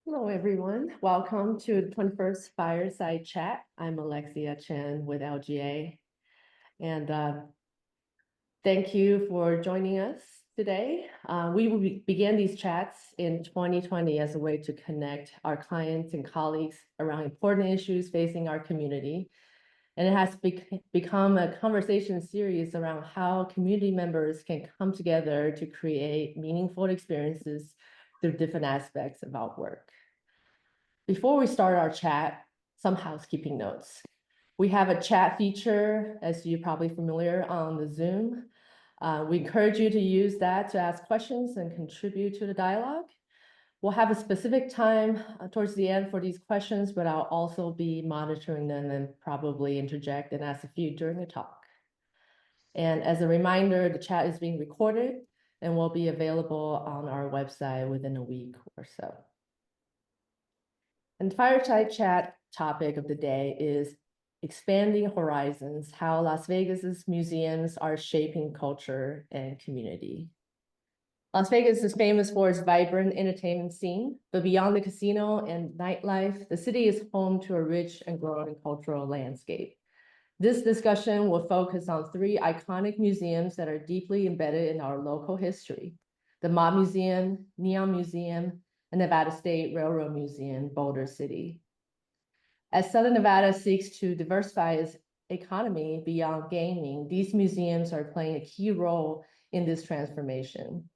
Hello, everyone. Welcome to the 21st Fireside Chat. I'm Alexia Chen with LGA. And thank you for joining us today. Began these chats in 2020 as a way to connect our clients and colleagues around important issues facing our community. And it has become a conversation series around how community members can come together to create meaningful experiences through different aspects of our work. Before we start our chat, some housekeeping notes. We have a chat feature, as you're probably familiar, on the Zoom. We encourage you to use that to ask questions and contribute to the dialogue. We'll have a specific time towards the end for these questions, but I'll also be monitoring them and probably interject and ask a few during the talk. And as a reminder, the chat is being recorded and will be available on our website within a week or so. And the Fireside Chat topic of the day is expanding horizons, how Las Vegas's museums are shaping culture and community. Las Vegas is famous for its vibrant entertainment scene, but beyond the casino and nightlife, the city is home to a rich and growing cultural landscape. This discussion will focus on three iconic museums that are deeply embedded in our local history: the Mob Museum, Neon Museum, and Nevada State Railroad Museum, Boulder City. As Southern Nevada seeks to diversify its economy beyond gaming, these museums are playing a key role in this transformation.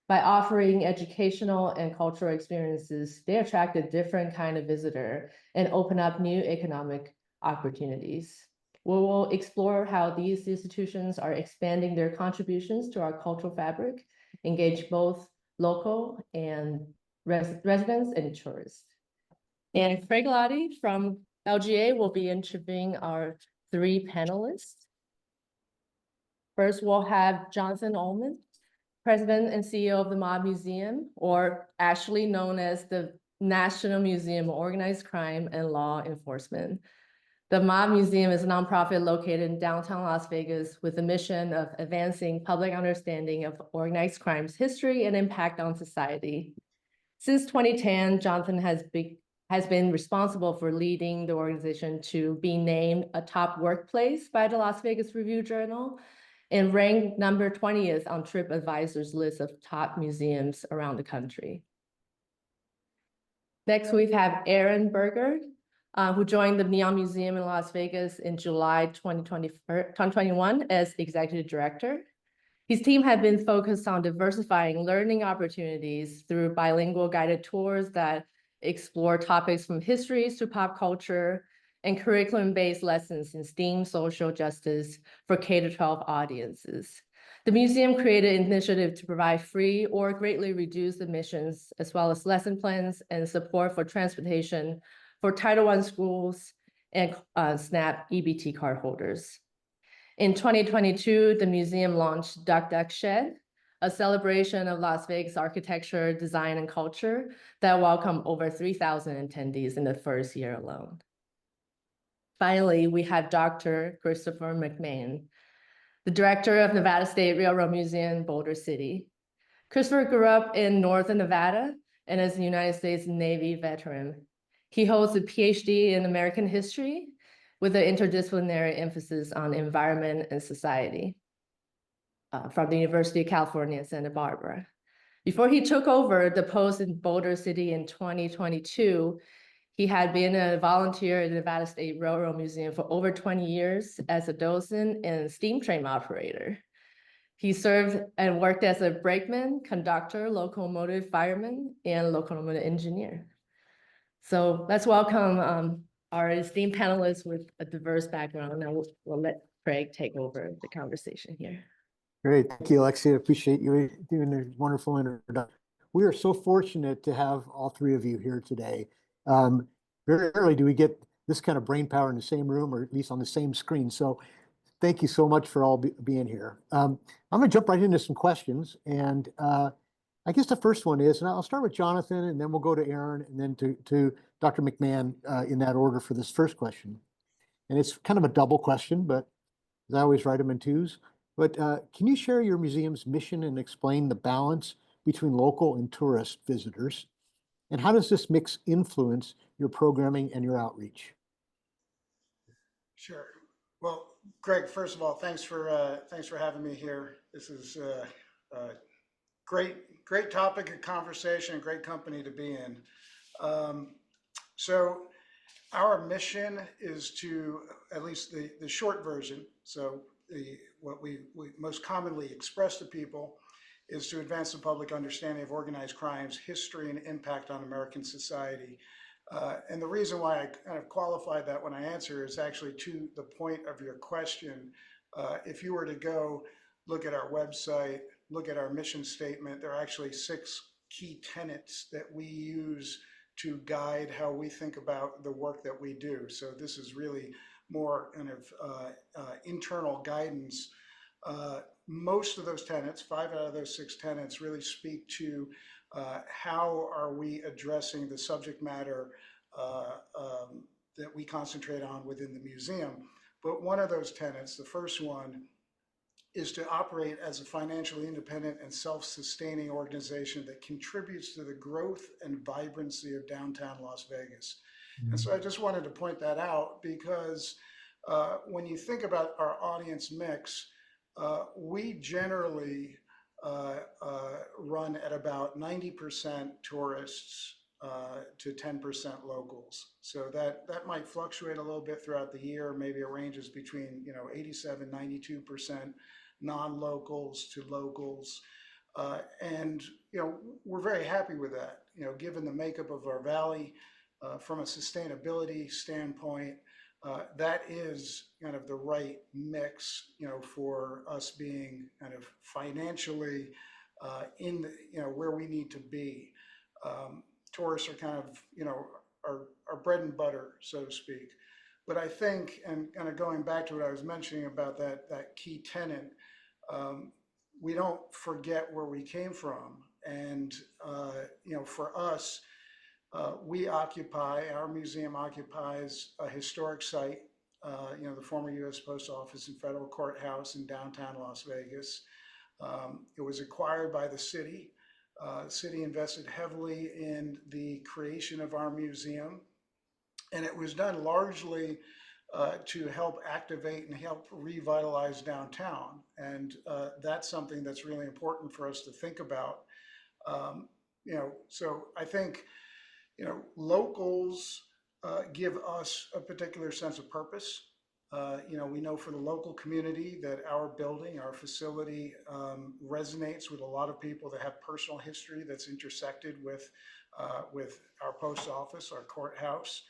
By offering educational and cultural experiences, they attract a different kind of visitor and open up new economic opportunities. We will explore how these institutions are expanding their contributions to our cultural fabric, engage both local and residents and tourists. And Craig Lottie from LGA will be interviewing our three panelists. First, we'll have Jonathan Ullman, President and CEO of the Mob Museum, or actually known as the National Museum of Organized Crime and Law Enforcement. The Mob Museum is a nonprofit located in downtown Las Vegas with the mission of advancing public understanding of organized crime's history and impact on society. Since 2010, Jonathan has been responsible for leading the organization to be named a top workplace by the Las Vegas Review-Journal and ranked number 20th on TripAdvisor's list of top museums around the country. Next, we have Aaron Berger, who joined the Neon Museum in Las Vegas in July 2021 as executive director. His team had been focused on diversifying learning opportunities through bilingual guided tours that explore topics from histories to pop culture and curriculum-based lessons in STEAM social justice for K-12 audiences. The museum created an initiative to provide free or greatly reduced admissions, as well as lesson plans and support for transportation for Title I schools and SNAP EBT card holders. In 2022, the museum launched Duck Duck Shed, a celebration of Las Vegas architecture, design, and culture that welcomed over 3,000 attendees in the first year alone. Finally, we have Dr. Christopher McMahon, the director of Nevada State Railroad Museum, Boulder City. Christopher grew up in Northern Nevada and is a United States Navy veteran. He holds a PhD in American history with an interdisciplinary emphasis on environment and society from the University of California, Santa Barbara. Before he took over the post in Boulder City in 2022, he had been a volunteer at the Nevada State Railroad Museum for over 20 years as a docent and steam train operator. He served and worked as a brakeman, conductor, locomotive fireman, and locomotive engineer. So let's welcome our esteemed panelists with a diverse background, and we'll let Craig take over the conversation here. Great, thank you, Alexia. Appreciate you doing a wonderful introduction. We are so fortunate to have all three of you here today. Very rarely do we get this kind of brain power in the same room, or at least on the same screen. So thank you so much for all being here. I'm going to jump right into some questions. And I guess the first one is, and I'll start with Jonathan, and then we'll go to Aaron, and then to Dr. McMahon in that order for this first question. And it's kind of a double question, but I always write them in twos. But can you share your museum's mission and explain the balance between local and tourist visitors? And how does this mix influence your programming and your outreach? Sure. Well, Greg, first of all, thanks for having me here. This is a great topic of conversation, a great company to be in. Um, so our mission is to, at least the short version, so what we most commonly express to people is to advance the public understanding of organized crimes, history, and impact on American society. And the reason why I kind of qualified that when I answer is actually to the point of your question. If you were to go look at our website, look at our mission statement, there are actually 6 key tenets that we use to guide how we think about the work that we do. So this is really more kind of internal guidance. Most of those tenets, 5 out of those 6 tenets, really speak to how are we addressing the subject matter that we concentrate on within the museum. But one of those tenets, the first one, is to operate as a financially independent and self-sustaining organization that contributes to the growth and vibrancy of downtown Las Vegas. And so I just wanted to point that out because when you think about our audience mix, we generally run at about 90% tourists to 10% locals. So that might fluctuate a little bit throughout the year. Maybe it ranges between 87, 92% non-locals to locals. And we're very happy with that, given the makeup of our valley. From a sustainability standpoint, that is kind of the right mix, for us being kind of financially in where we need to be. Tourists are kind of, our bread and butter, so to speak. But I think, and kind of going back to what I was mentioning about that key tenet, we don't forget where we came from. And, for us, our museum occupies a historic site, the former U.S. Post Office and Federal Courthouse in downtown Las Vegas. It was acquired by the city. The city invested heavily in the creation of our museum, and it was done largely to help activate and help revitalize downtown. And that's something that's really important for us to think about. So I think, locals give us a particular sense of purpose. We know for the local community that our building, our facility resonates with a lot of people that have personal history that's intersected with our post office, our courthouse.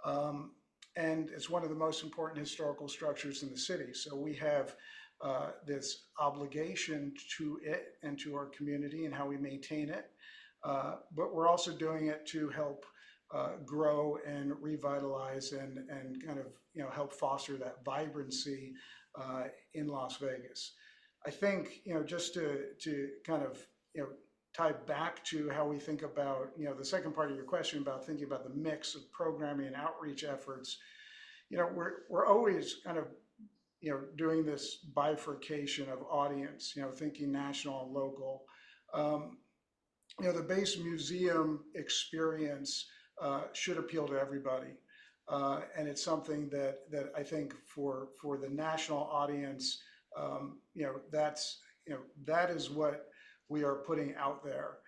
And it's one of the most important historical structures in the city. So we have this obligation to it and to our community and how we maintain it. But we're also doing it to help grow and revitalize and kind of help foster that vibrancy in Las Vegas. I think just to kind of tie back to how we think about the second part of your question about thinking about the mix of programming and outreach efforts. We're always kind of doing this bifurcation of audience, thinking national and local. The base museum experience should appeal to everybody. And it's something that I think for the national audience, that is what we are putting out there.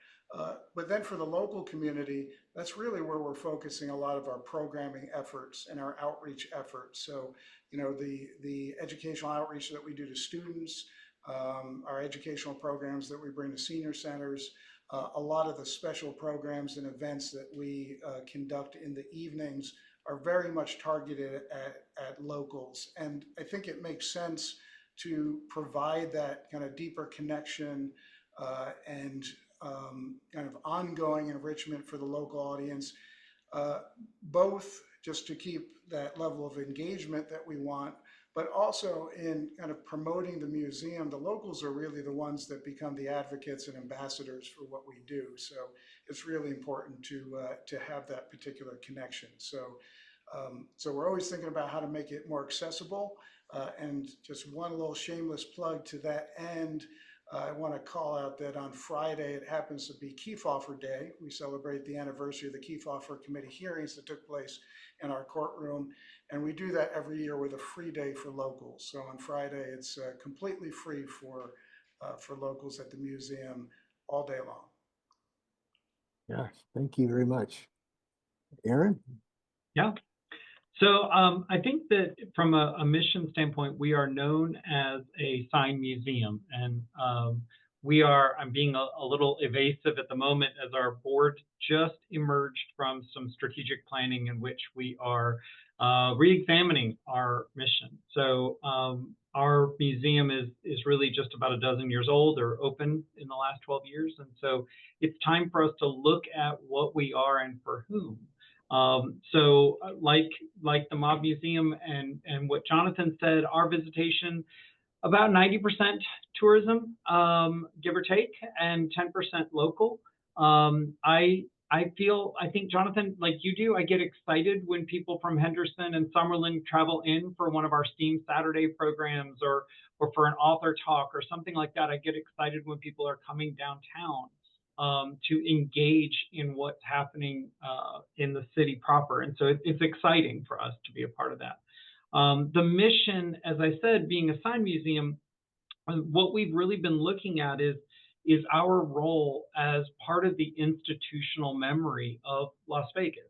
But then for the local community, that's really where we're focusing a lot of our programming efforts and our outreach efforts. So, the educational outreach that we do to students, our educational programs that we bring to senior centers, a lot of the special programs and events that we conduct in the evenings are very much targeted at locals. And I think it makes sense to provide that kind of deeper connection and kind of ongoing enrichment for the local audience, both just to keep that level of engagement that we want, but also in kind of promoting the museum. The locals are really the ones that become the advocates and ambassadors for what we do. So it's really important to have that particular connection. So we're always thinking about how to make it more accessible. And just one little shameless plug to that end, I want to call out that on Friday, it happens to be Kefauver Day. We celebrate the anniversary of the Kefauver Committee hearings that took place in our courtroom. And we do that every year with a free day for locals. So on Friday, it's completely free for locals at the museum all day long. Yeah, thank you very much. Aaron? Yeah. So I think that from a mission standpoint, we are known as a sign museum, and I'm being a little evasive at the moment as our board just emerged from some strategic planning in which we are re-examining our mission. So our museum is really just about a dozen years old, or open in the last 12 years. And so it's time for us to look at what we are and for whom. So like the Mob Museum and what Jonathan said, our visitation, about 90% tourism, give or take, and 10% local. I think, Jonathan, like you do, I get excited when people from Henderson and Summerlin travel in for one of our STEAM Saturday programs, or for an author talk or something like that. I get excited when people are coming downtown to engage in what's happening in the city proper. And so it's exciting for us to be a part of that. The mission, as I said, being a sign museum, what we've really been looking at is our role as part of the institutional memory of Las Vegas.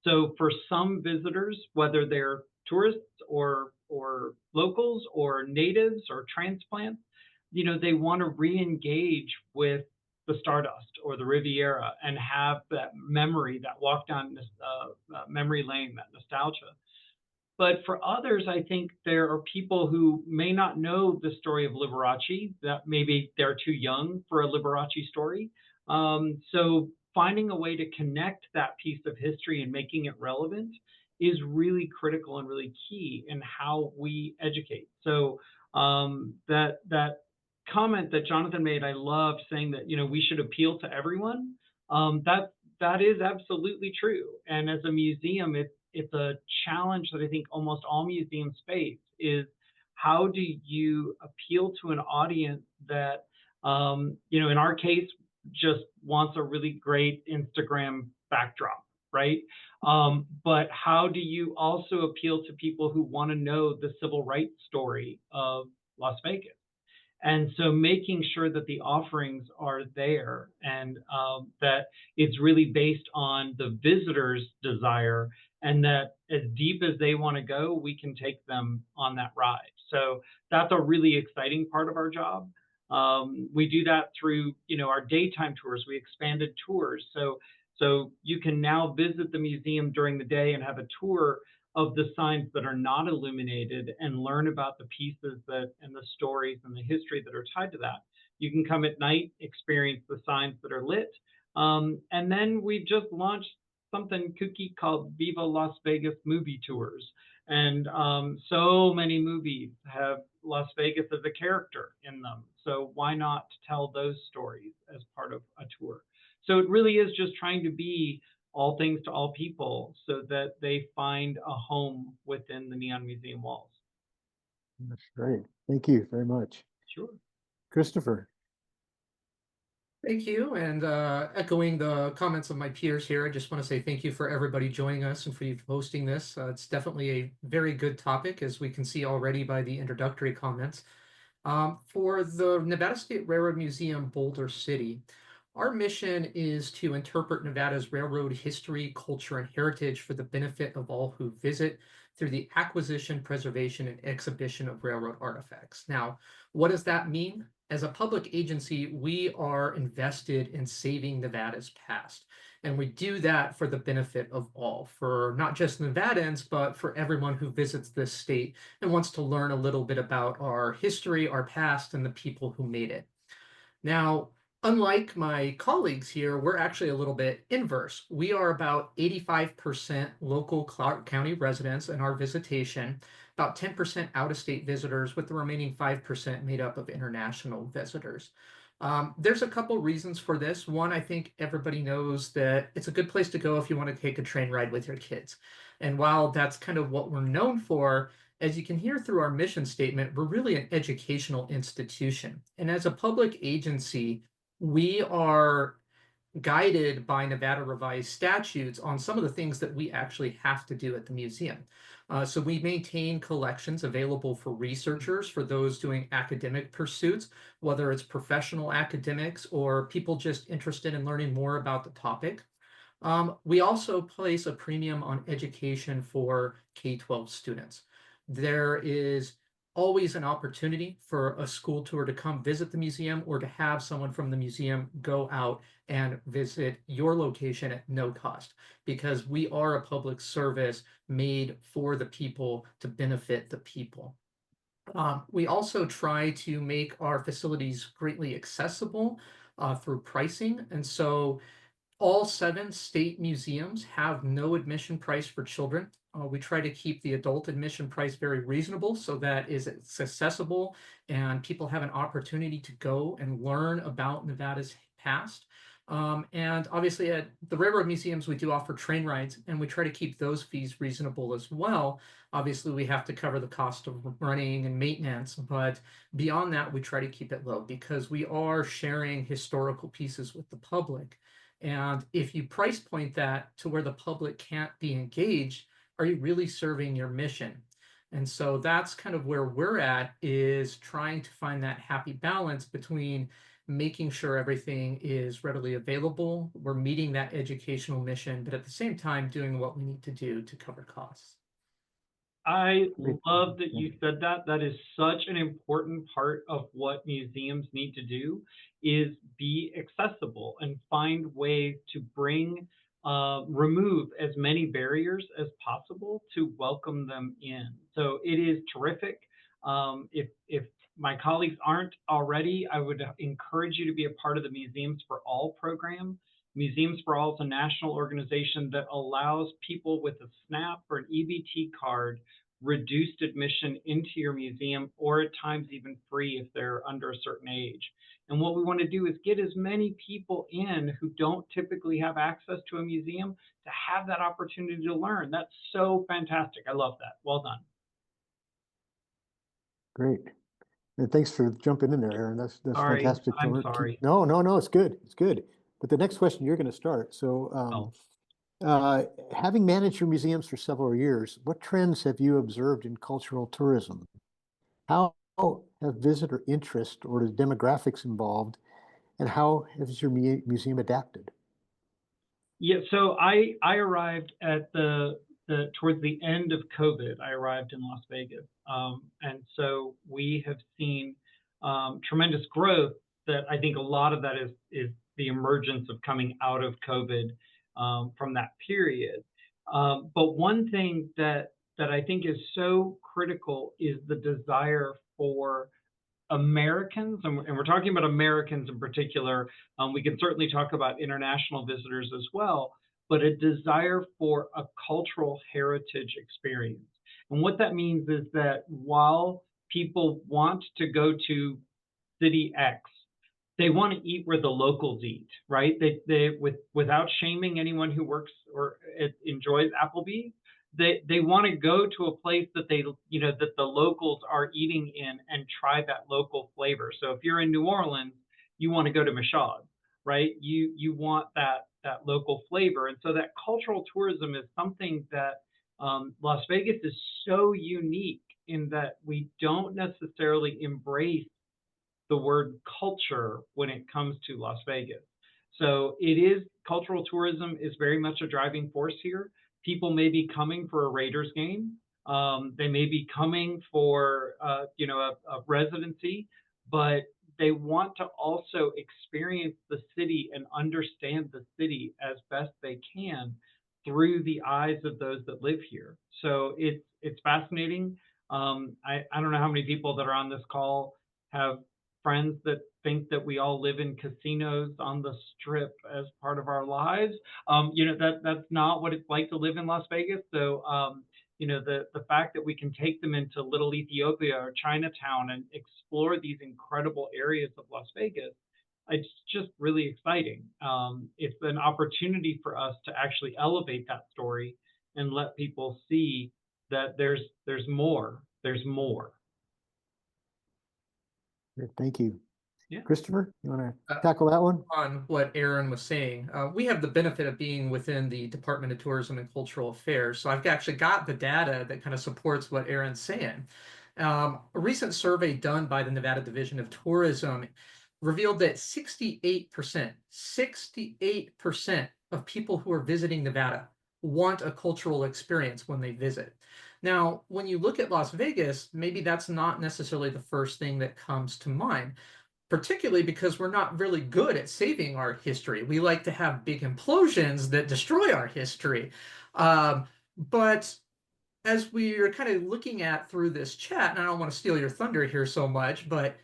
So for some visitors, whether they're tourists or locals or natives or transplants, they want to re-engage with the Stardust or the Riviera and have that memory, that walk down memory lane, that nostalgia. But for others, I think there are people who may not know the story of Liberace, that maybe they're too young for a Liberace story. So finding a way to connect that piece of history and making it relevant is really critical and really key in how we educate. So that comment that Jonathan made, I loved, saying that we should appeal to everyone. That is absolutely true. And as a museum, it's a challenge that I think almost all museums face, is how do you appeal to an audience that, in our case, just wants a really great Instagram backdrop, right? But how do you also appeal to people who want to know the civil rights story of Las Vegas? And so making sure that the offerings are there, and that it's really based on the visitor's desire, and that as deep as they want to go, we can take them on that ride. So that's a really exciting part of our job. We do that through, our daytime tours. We expanded tours. So you can now visit the museum during the day and have a tour of the signs that are not illuminated, and learn about the pieces and the stories and the history that are tied to that. You can come at night, experience the signs that are lit. And then we've just launched something kooky called Viva Las Vegas movie tours. And so many movies have Las Vegas as a character in them. So why not tell those stories as part of a tour? So it really is just trying to be all things to all people, so that they find a home within the Neon Museum walls. That's great. Thank you very much. Sure. Christopher. Thank you. And echoing the comments of my peers here, I just want to say thank you for everybody joining us and for you hosting this. It's definitely a very good topic, as we can see already by the introductory comments. For the Nevada State Railroad Museum, Boulder City, our mission is to interpret Nevada's railroad history, culture, and heritage for the benefit of all who visit, through the acquisition, preservation, and exhibition of railroad artifacts. Now, what does that mean? As a public agency, we are invested in saving Nevada's past. And we do that for the benefit of all, for not just Nevadans, but for everyone who visits this state and wants to learn a little bit about our history, our past, and the people who made it. Now, unlike my colleagues here, we're actually a little bit inverse. We are about 85% local Clark County residents in our visitation, about 10% out-of-state visitors, with the remaining 5% made up of international visitors. There's a couple reasons for this. One, I think everybody knows that it's a good place to go if you want to take a train ride with your kids. And while that's kind of what we're known for, As you can hear through our mission statement, we're really an educational institution. And as a public agency, we are guided by Nevada revised statutes on some of the things that we actually have to do at the museum. So we maintain collections available for researchers, for those doing academic pursuits, whether it's professional academics or people just interested in learning more about the topic. We also place a premium on education for K-12 students. There is always an opportunity for a school tour to come visit the museum or to have someone from the museum go out and visit your location at no cost, because we are a public service made for the people to benefit the people. We also try to make our facilities greatly accessible through pricing. And so all 7 state museums have no admission price for children. We try to keep the adult admission price very reasonable so that it's accessible and people have an opportunity to go and learn about Nevada's past. And obviously at the railroad museums, we do offer train rides, and we try to keep those fees reasonable as well. Obviously, we have to cover the cost of running and maintenance, but beyond that, we try to keep it low because we are sharing historical pieces with the public. And if you price point that to where the public can't be engaged, are you really serving your mission? And so that's kind of where we're at, is trying to find that happy balance between making sure everything is readily available, we're meeting that educational mission, but at the same time doing what we need to do to cover costs. I love that you said that. That is such an important part of what museums need to do, is be accessible and find ways to remove as many barriers as possible to welcome them in. So it is terrific. If my colleagues aren't already, I would encourage you to be a part of the Museums for All program. Museums for All is a national organization that allows people with a SNAP or an EBT card reduced admission into your museum, or at times even free if they're under a certain age. And what we want to do is get as many people in who don't typically have access to a museum to have that opportunity to learn. That's so fantastic. I love that. Well done. Great. And thanks for jumping in there, Aaron. That's Sorry, fantastic. I'm sorry. No, it's good. It's good. But the next question, you're going to start. So having managed your museums for several years, what trends have you observed in cultural tourism? How have visitor interest or the demographics involved, and how has your museum adapted? Yeah, so I arrived at towards the end of COVID. I arrived in Las Vegas, and so we have seen tremendous growth. That I think a lot of that is the emergence of coming out of COVID from that period. But one thing that I think is so critical is the desire for Americans, and we're talking about Americans in particular. We can certainly talk about international visitors as well, but a desire for a cultural heritage experience. And what that means is that while people want to go to city X, they want to eat where the locals eat, right? Without shaming anyone who works or enjoys Applebee's, they want to go to a place that that the locals are eating in and try that local flavor. So if you're in New Orleans, you want to go to Michaud, right? You want that local flavor. And so that cultural tourism is something that Las Vegas is so unique in that we don't necessarily embrace the word culture when it comes to Las Vegas. So cultural tourism is very much a driving force here. People may be coming for a Raiders game. They may be coming for a residency, but they want to also experience the city and understand the city as best they can through the eyes of those that live here. So it's fascinating. I don't know how many people that are on this call have friends that think that we all live in casinos on the strip as part of our lives. That's not what it's like to live in Las Vegas. So, the fact that we can take them into Little Ethiopia or Chinatown and explore these incredible areas of Las Vegas, it's just really exciting. It's an opportunity for us to actually elevate that story and let people see that there's more there's more. Great, thank you. Yeah. Christopher, you want to tackle that one? On what Aaron was saying, we have the benefit of being within the Department of Tourism and Cultural Affairs. So I've actually got the data that kind of supports what Aaron's saying. A recent survey done by the Nevada Division of Tourism revealed that 68% of people who are visiting Nevada want a cultural experience when they visit. Now, when you look at Las Vegas, maybe that's not necessarily the first thing that comes to mind, particularly because we're not really good at saving our history. We like to have big implosions that destroy our history. But as we're kind of looking at through this chat, and I don't want to steal your thunder here so much, but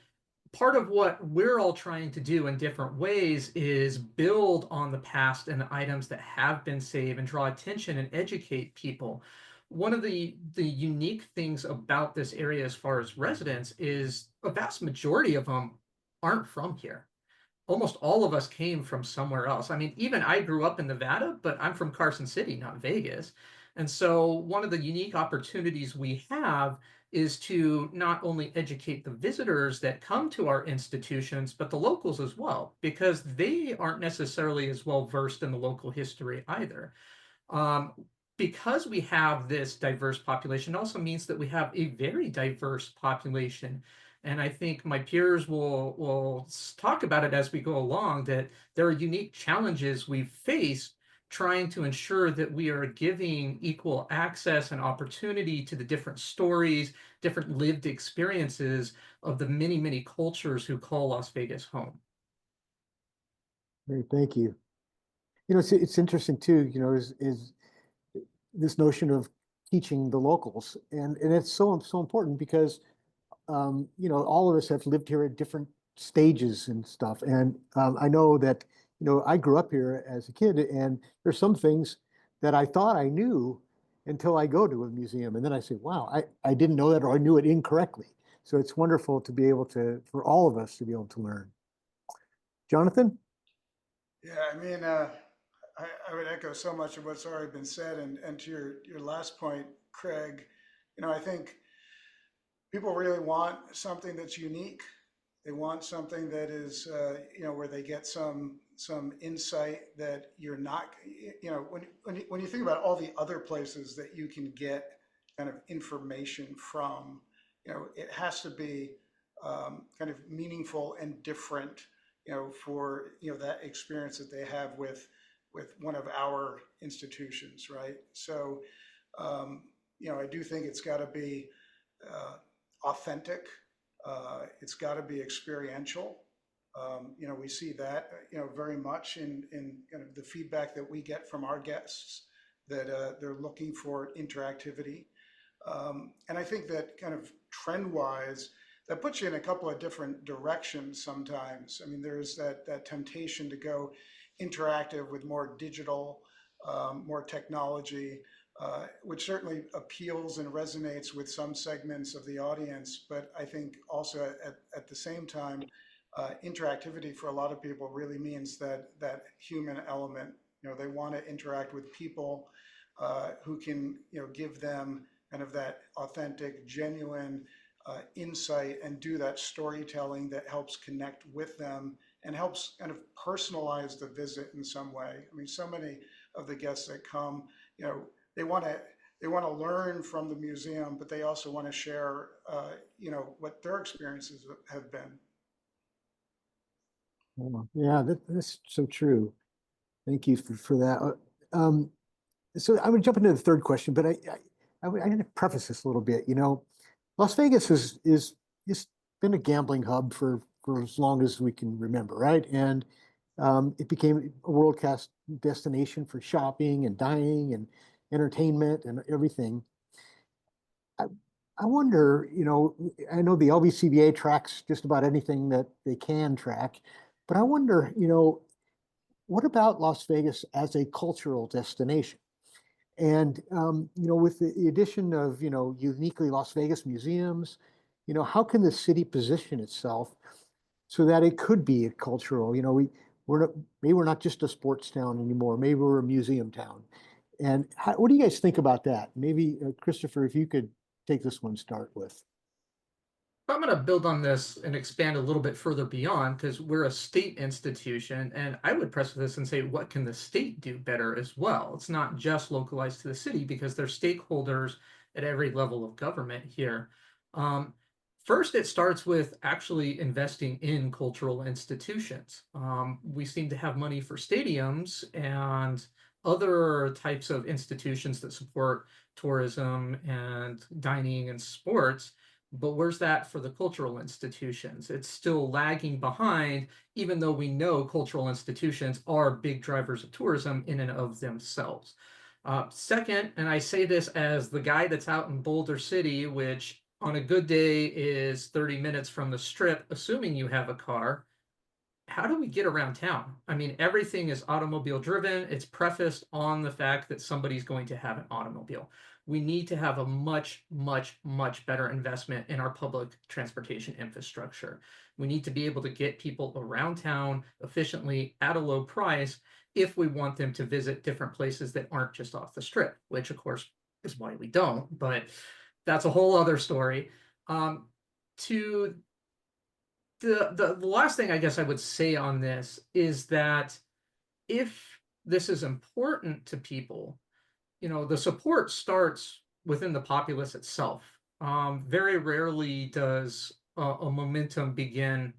part of what we're all trying to do in different ways is build on the past and the items that have been saved and draw attention and educate people. One of the unique things about this area as far as residents is a vast majority of them aren't from here. Almost all of us came from somewhere else. I mean, even I grew up in Nevada, but I'm from Carson City, not Vegas. And so one of the unique opportunities we have is to not only educate the visitors that come to our institutions, but the locals as well, because they aren't necessarily as well versed in the local history either. Because we have this diverse population, it also means that we have a very diverse population. And I think my peers will talk about it as we go along, that there are unique challenges we face trying to ensure that we are giving equal access and opportunity to the different stories, different lived experiences of the many, many cultures who call Las Vegas home. Great, thank you. You know, it's interesting too, you know, is this notion of teaching the locals. And it's so important because you know, all of us have lived here at different stages and stuff. And I know that, you know, I grew up here as a kid, and there's some things that I thought I knew until I go to a museum. And then I say, wow, I didn't know that, or I knew it incorrectly. So it's wonderful to be able to, for all of us to be able to learn. Jonathan? Yeah, I mean, I would echo so much of what's already been said. And to your last point, Craig, you know, I think people really want something that's unique. They want something that is, you know, where they get some insight that you're not, you know, when you think about all the other places that you can get kind of information from, you know, it has to be kind of meaningful and different, you know, for, you know, that experience that they have with one of our institutions, right? So, you know, I do think it's got to be authentic. It's got to be experiential. You know, we see that, you know, very much in kind of the feedback that we get from our guests, that they're looking for interactivity. And I think that kind of trend-wise, that puts you in a couple of different directions sometimes. I mean, there's that temptation to go interactive with more digital, more technology, which certainly appeals and resonates with some segments of the audience. But I think also at the same time, interactivity for a lot of people really means that human element. You know, they want to interact with people who can, you know, give them kind of that authentic, genuine insight and do that storytelling that helps connect with them and helps kind of personalize the visit in some way. I mean, so many of the guests that come, you know, they want to learn from the museum, but they also want to share, you know, what their experiences have been. Yeah, that's so true. Thank you for that. So I'm going to jump into the third question, but I'm going to preface this a little bit. You know, Las Vegas is been a gambling hub for as long as we can remember, right? And it became a world-class destination for shopping and dining and entertainment and everything. I wonder, you know, I know the LVCVA tracks just about anything that they can track, but I wonder, you know, what about Las Vegas as a cultural destination? And, you know, with the addition of, you know, uniquely Las Vegas museums, you know, how can the city position itself so that it could be a cultural, you know, maybe we're not just a sports town anymore. Maybe we're a museum town. And what do you guys think about that? Maybe, Christopher, if you could take this one start with? I'm going to build on this and expand a little bit further beyond because we're a state institution. And I would press this and say, what can the state do better as well? It's not just localized to the city because there's stakeholders at every level of government here. Um, First, it starts with actually investing in cultural institutions. We seem to have money for stadiums and other types of institutions that support tourism and dining and sports. But where's that for the cultural institutions? It's still lagging behind, even though we know cultural institutions are big drivers of tourism in and of themselves. Second, and I say this as the guy that's out in Boulder City, which on a good day is 30 minutes from the strip, assuming you have a car. How do we get around town? I mean, everything is automobile driven. It's prefaced on the fact that somebody's going to have an automobile. We need to have a much, much, much better investment in our public transportation infrastructure. We need to be able to get people around town efficiently at a low price if we want them to visit different places that aren't just off the strip, which of course is why we don't, but that's a whole other story. To the last thing I guess I would say on this is that if this is important to people, the support starts within the populace itself. Very rarely does a momentum begin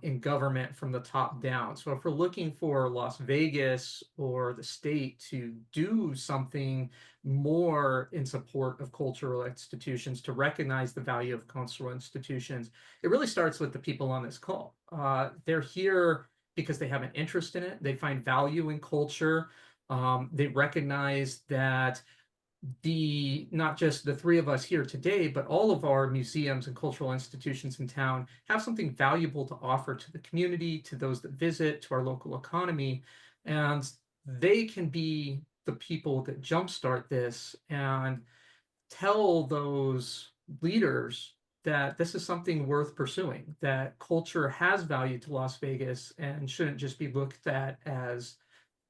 in government from the top down. So if we're looking for Las Vegas or the state to do something more in support of cultural institutions, to recognize the value of cultural institutions, it really starts with the people on this call. They're here because they have an interest in it. They find value in culture. They recognize that not just the three of us here today, but all of our museums and cultural institutions in town have something valuable to offer to the community, to those that visit, to our local economy. And they can be the people that jumpstart this and tell those leaders that this is something worth pursuing, that culture has value to Las Vegas and shouldn't just be looked at as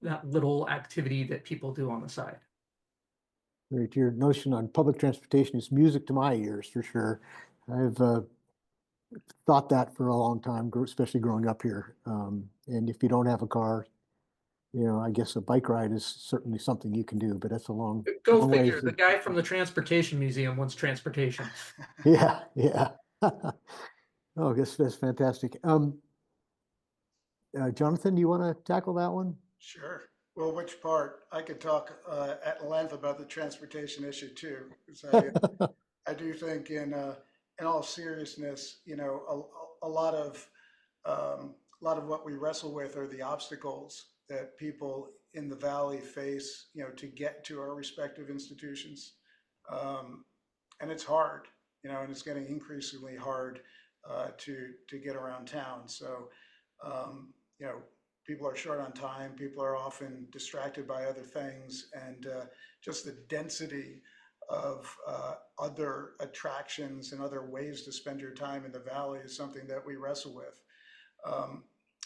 that little activity that people do on the side. Right, your notion on public transportation is music to my ears for sure. I've thought that for a long time, especially growing up here. And if you don't have a car, I guess a bike ride is certainly something you can do, but that's a long, Go long figure. ways. The guy from the transportation museum wants transportation. Yeah, yeah. Oh, that's fantastic. Jonathan, do you want to tackle that one? Sure. Well, which part? I could talk at length about the transportation issue too, because I do think in all seriousness, a lot of what we wrestle with are the obstacles that people in the valley face, to get to our respective institutions, and it's hard, and it's getting increasingly hard to get around town. So, you know, people are short on time. People are often distracted by other things, and just the density of other attractions and other ways to spend your time in the valley is something that we wrestle with.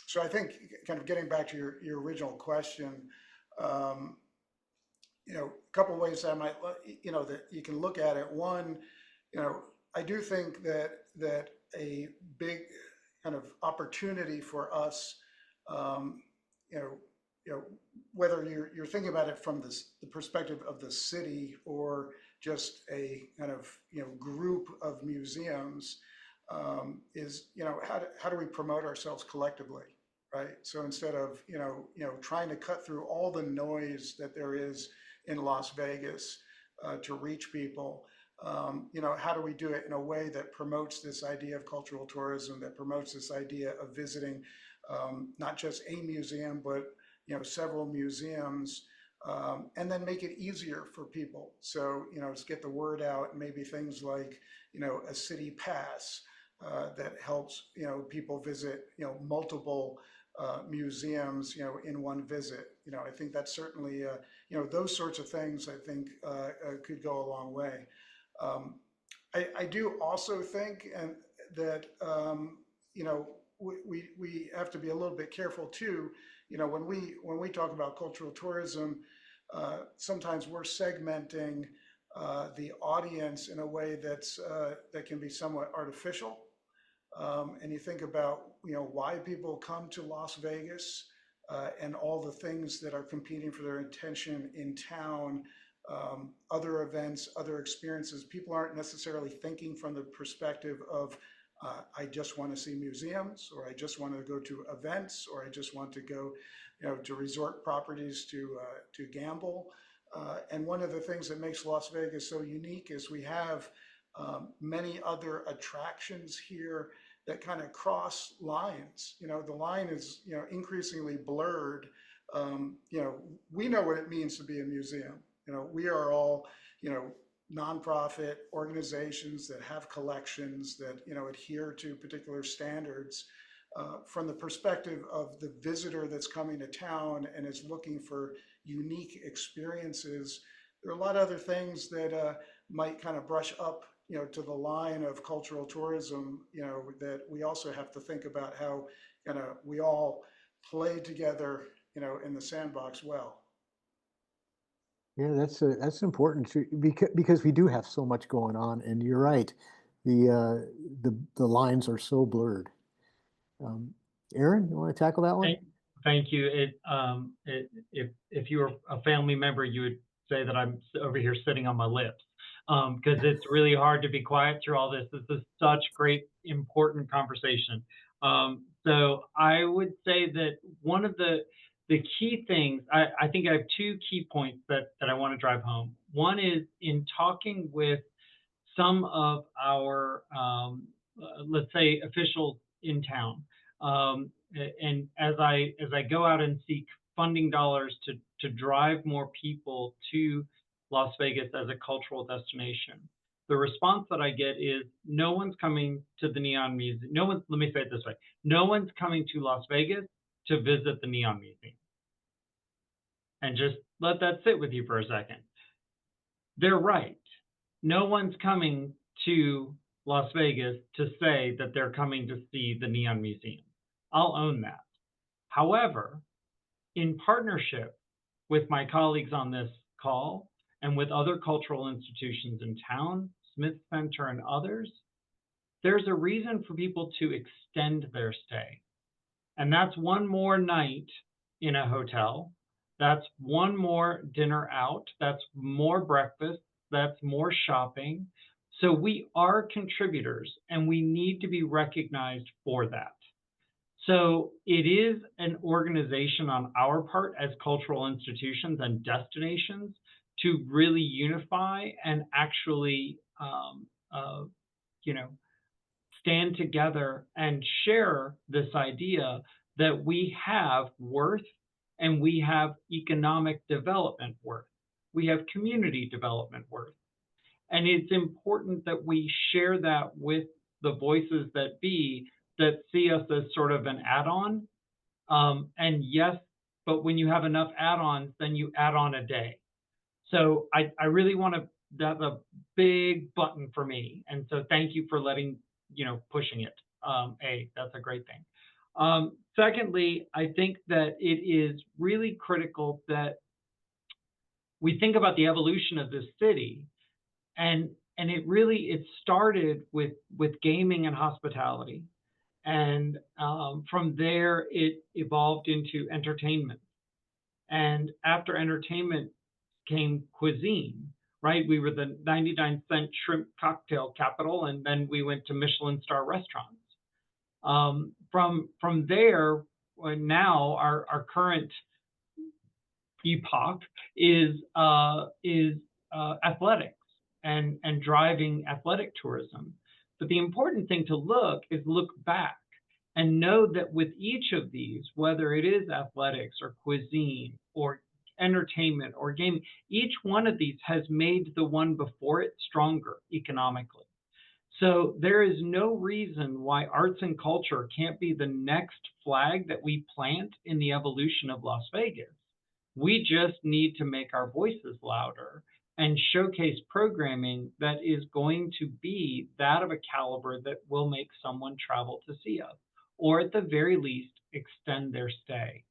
So I think, kind of getting back to your original question, a couple of ways I might, that you can look at it. One, I do think that a big kind of opportunity for us, you know, whether you're thinking about it from the perspective of the city or just a kind of group of museums, is how do we promote ourselves collectively, right? So instead of trying to cut through all the noise that there is in Las Vegas to reach people, how do we do it in a way that promotes this idea of cultural tourism, that promotes this idea of visiting not just a museum, but several museums, and then make it easier for people. So to get the word out, maybe things like a city pass that helps people visit multiple museums in one visit. I think that's certainly those sorts of things I think could go a long way. I do also think that we have to be a little bit careful too. When we talk about cultural tourism, sometimes we're segmenting the audience in a way that can be somewhat artificial. And you think about, why people come to Las Vegas, and all the things that are competing for their attention in town, other events, other experiences. People aren't necessarily thinking from the perspective of, I just want to see museums, or I just want to go to events, or I just want to go, to resort properties to gamble. And one of the things that makes Las Vegas so unique is we have many other attractions here that kind of cross lines. The line is, increasingly blurred. We know what it means to be a museum. We are all, nonprofit organizations that have collections that, adhere to particular standards. From the perspective of the visitor that's coming to town and is looking for unique experiences, there are a lot of other things that might kind of brush up, to the line of cultural tourism, that we also have to think about how we all play together, in the sandbox well. Yeah, that's important too, because we do have so much going on, and you're right, the lines are so blurred. Aaron, you want to tackle that one? Thank you. If you were a family member, you would say that I'm over here sitting on my lips, because it's really hard to be quiet through all this. This is such great, important conversation. So I would say that one of the key things, I think I have two key points that I want to drive home. One is in talking with some of our, let's say, officials in town. And as I go out and seek funding dollars to drive more people to Las Vegas as a cultural destination, the response that I get is no one's coming to the Neon Museum. Let me say it this way. No one's coming to Las Vegas to visit the Neon Museum. And just let that sit with you for a second. They're right. No one's coming to Las Vegas to say that they're coming to see the Neon Museum. I'll own that. However, in partnership with my colleagues on this call and with other cultural institutions in town, Smith Center and others, there's a reason for people to extend their stay. And that's one more night in a hotel. That's one more dinner out. That's more breakfast. That's more shopping. So we are contributors, and we need to be recognized for that. So it is an organization on our part as cultural institutions and destinations to really unify and actually, stand together and share this idea that we have worth and we have economic development worth. We have community development worth. And it's important that we share that with the voices that be, that see us as sort of an add-on. And yes, but when you have enough add-ons, then you add on a day. So I really want to, that's a big button for me. And so thank you for pushing it. That's a great thing. Secondly, I think that it is really critical that we think about the evolution of this city, and it started with gaming and hospitality, and from there it evolved into entertainment, and after entertainment came cuisine. Right, we were the 99-cent shrimp cocktail capital, and then we went to Michelin star restaurants. From there, now our current epoch is athletics and driving athletic tourism. But the important thing to look back and know that with each of these, whether it is athletics or cuisine or entertainment or gaming, each one of these has made the one before it stronger economically. So there is no reason why arts and culture can't be the next flag that we plant in the evolution of Las Vegas. We just need to make our voices louder and showcase programming that is going to be that of a caliber that will make someone travel to see us, or at the very least, extend their stay.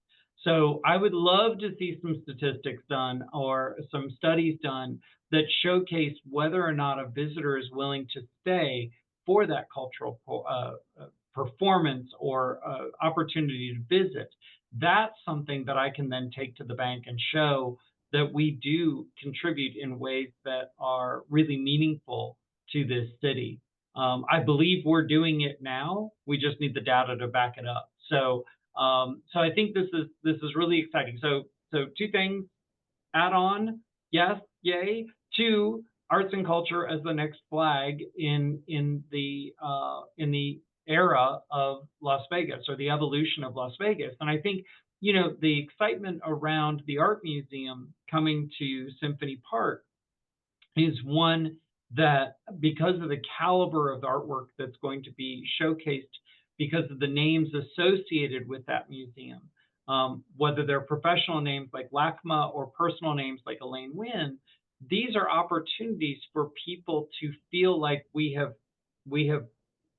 So I would love to see some statistics done or some studies done that showcase whether or not a visitor is willing to stay for that cultural performance or opportunity to visit. That's something that I can then take to the bank and show that we do contribute in ways that are really meaningful to this city. I believe we're doing it now. We just need the data to back it up. So I think this is really exciting. So two things: add on, yes, yay. Two, arts and culture as the next flag in the era of Las Vegas, or the evolution of Las Vegas. And I think, you know, the excitement around the art museum coming to Symphony Park is one that, because of the caliber of the artwork that's going to be showcased, because of the names associated with that museum, whether they're professional names like LACMA or personal names like Elaine Wynn, these are opportunities for people to feel like we have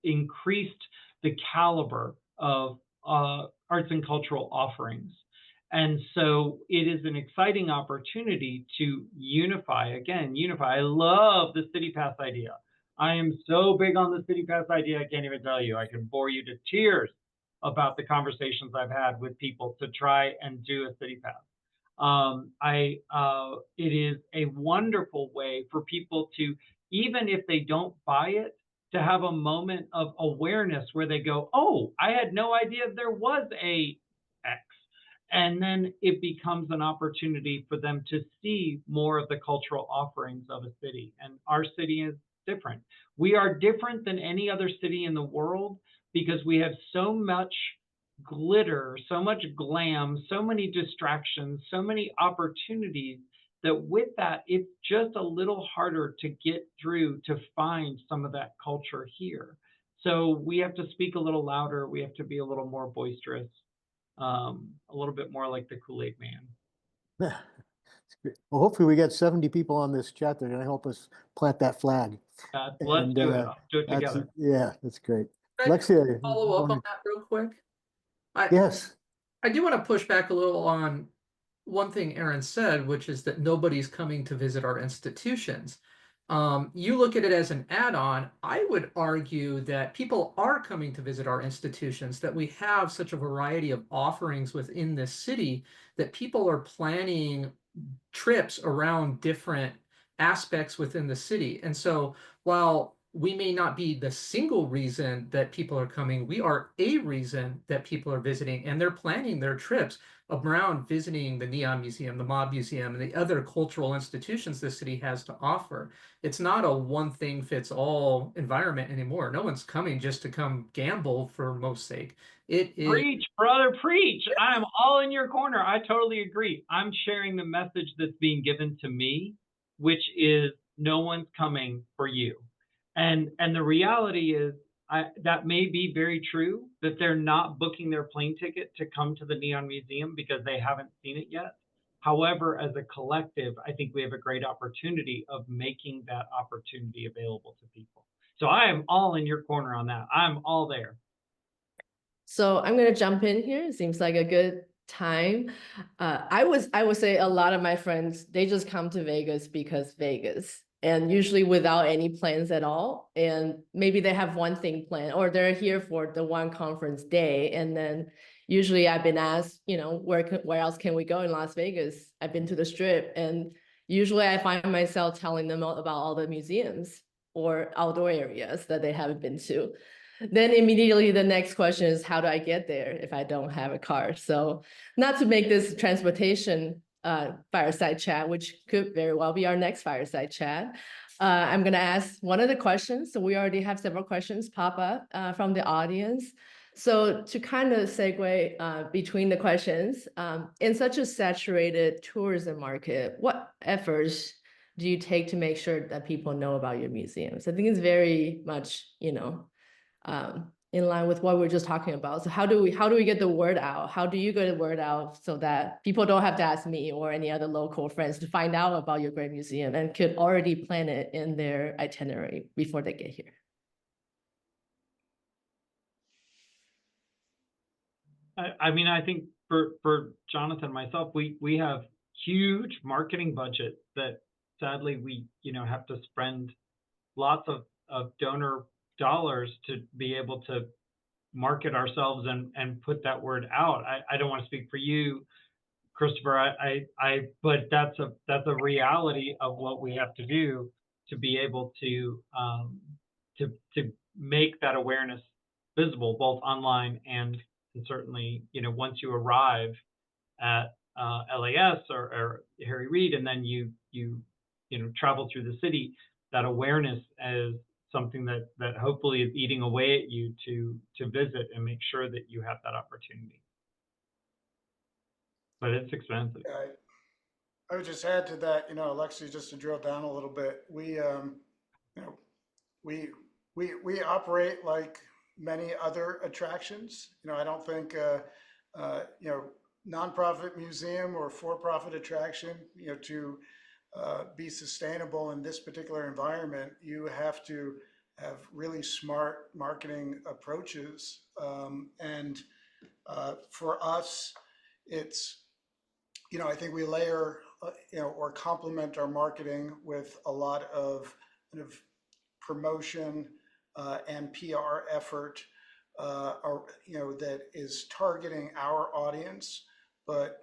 increased the caliber of arts and cultural offerings. And so it is an exciting opportunity to unify. I love the City Pass idea. I am so big on the City Pass idea, I can't even tell you. I can bore you to tears about the conversations I've had with people to try and do a City Pass. It is a wonderful way for people to, even if they don't buy it, to have a moment of awareness where they go, oh, I had no idea there was a X. And then it becomes an opportunity for them to see more of the cultural offerings of a city. And our city is different. We are different than any other city in the world because we have so much glitter, so much glam, so many distractions, so many opportunities, that with that, it's just a little harder to get through to find some of that culture here. So we have to speak a little louder. We have to be a little more boisterous, a little bit more like the Kool-Aid Man. Well, hopefully we got 70 people on this chat that are going to help us plant that flag. Let's do it. Let's do it together. Yeah, that's great. Can I Lexia, follow up on that real quick? yes. I do want to push back a little on one thing Aaron said, which is that nobody's coming to visit our institutions. You look at it as an add-on. I would argue that people are coming to visit our institutions, that we have such a variety of offerings within this city that people are planning trips around different aspects within the city. And so while we may not be the single reason that people are coming, we are a reason that people are visiting, and they're planning their trips around visiting the Neon Museum, the Mob Museum, and the other cultural institutions the city has to offer. It's not a one thing fits all environment anymore. No one's coming just to come gamble for most sake. It is. Preach, brother, preach. I'm all in your corner. I totally agree. I'm sharing the message that's being given to me, which is no one's coming for you. And the reality is, that may be very true, that they're not booking their plane ticket to come to the Neon Museum because they haven't seen it yet. However, as a collective, I think we have a great opportunity of making that opportunity available to people. So I am all in your corner on that. I'm all there. So I'm going to jump in here. It seems like a good time. I would say a lot of my friends, they just come to Vegas because Vegas, and usually without any plans at all. And maybe they have one thing planned, or they're here for the one conference day. And then usually I've been asked, you know, where else can we go in Las Vegas? I've been to the Strip, and usually I find myself telling them about all the museums or outdoor areas that they haven't been to. Then immediately the next question is, how do I get there if I don't have a car? So not to make this transportation fireside chat, which could very well be our next fireside chat, I'm going to ask one of the questions. So we already have several questions pop up from the audience. So to kind of segue between the questions, in such a saturated tourism market, what efforts do you take to make sure that people know about your museums? I think it's very much, you know, in line with what we we're just talking about. So how do we get the word out? How do you get the word out so that people don't have to ask me or any other local friends to find out about your great museum and could already plan it in their itinerary before they get here? I mean, I think for Jonathan and myself, we have huge marketing budget that sadly we, have to spend lots of donor dollars to be able to market ourselves and put that word out. I don't want to speak for you, Christopher, but that's a reality of what we have to do to be able to make that awareness visible, both online and certainly, once you arrive at LAS or Harry Reid, and then you travel through the city, that awareness is something that hopefully is eating away at you to visit and make sure that you have that opportunity. But it's expensive. I would just add to that, Alexi, just to drill down a little bit, we operate like many other attractions. I don't think, nonprofit museum or for-profit attraction, to be sustainable in this particular environment, you have to have really smart marketing approaches. And for us, it's, I think we layer, or complement our marketing with a lot of kind of promotion and PR effort, that is targeting our audience. But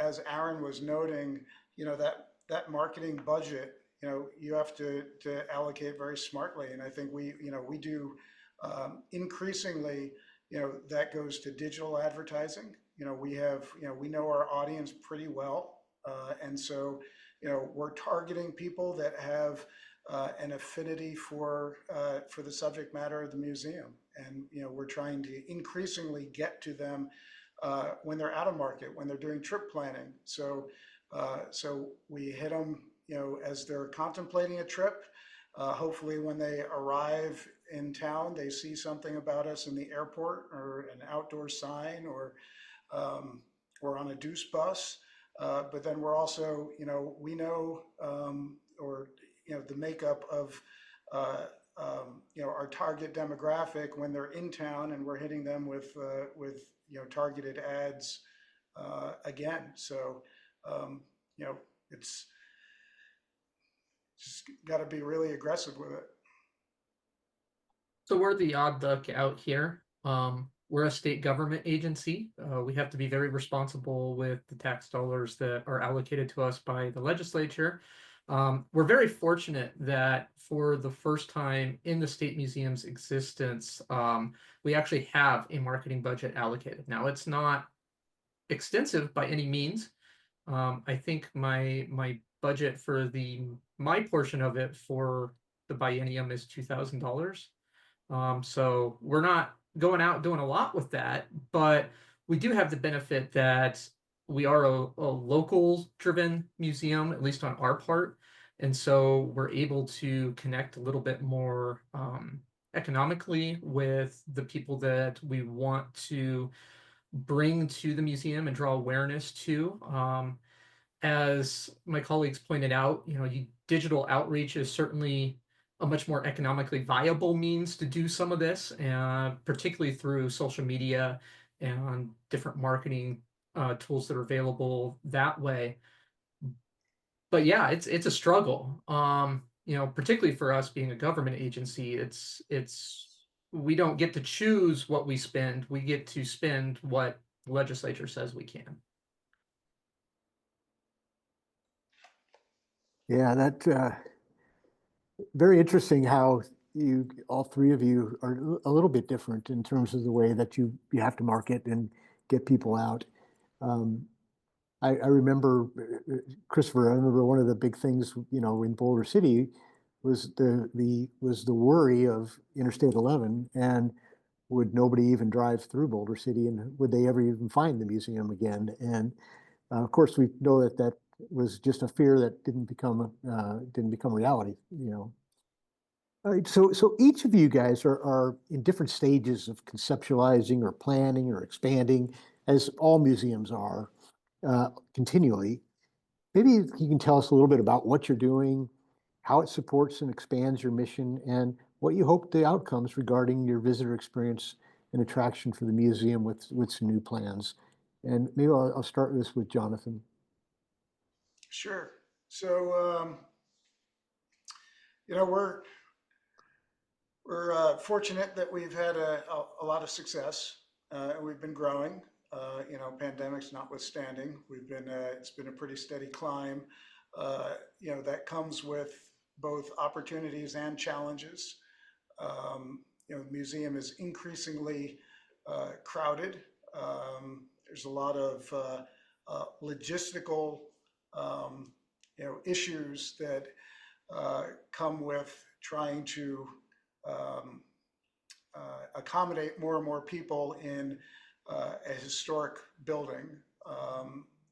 as Aaron was noting, that marketing budget, you have to allocate very smartly. And I think we do increasingly, that goes to digital advertising. We know our audience pretty well. And so, we're targeting people that have an affinity for the subject matter of the museum. And, we're trying to increasingly get to them when they're out of market, when they're doing trip planning. So we hit them, as they're contemplating a trip. Hopefully when they arrive in town, they see something about us in the airport or an outdoor sign or on a Deuce bus. But then we're also, we know, the makeup of, our target demographic when they're in town, and we're hitting them with targeted ads again. So, it's just got to be really aggressive with it. So we're the odd duck out here. We're a state government agency. We have to be very responsible with the tax dollars that are allocated to us by the legislature. We're very fortunate that for the first time in the State Museum's existence, we actually have a marketing budget allocated. Now, it's not extensive by any means. I think my budget for my portion of it for the biennium is $2,000. So we're not going out doing a lot with that, but we do have the benefit that we are a local driven museum, at least on our part. And so we're able to connect a little bit more economically with the people that we want to bring to the museum and draw awareness to. As my colleagues pointed out, digital outreach is certainly a much more economically viable means to do some of this, particularly through social media and different marketing tools that are available that way. But yeah, it's a struggle. Particularly for us being a government agency, we don't get to choose what we spend. We get to spend what the legislature says we can. Yeah, that very interesting how all three of you are a little bit different in terms of the way that you have to market and get people out. I remember, Christopher, I remember one of the big things, in Boulder City was the worry of Interstate 11, and would nobody even drive through Boulder City, and would they ever even find the museum again? And of course, we know that was just a fear that didn't become reality. All right, so each of you guys are in different stages of conceptualizing or planning or expanding, as all museums are, continually. Maybe you can tell us a little bit about what you're doing, how it supports and expands your mission, and what you hope the outcomes regarding your visitor experience an attraction for the museum with some new plans. And maybe I'll start this with Jonathan. Sure. So, you know, we're fortunate that we've had a lot of success, and we've been growing. You know, pandemics notwithstanding, it's been a pretty steady climb. You know, that comes with both opportunities and challenges. You know, the museum is increasingly crowded. There's a lot of logistical, you know, issues that come with trying to accommodate more and more people in a historic building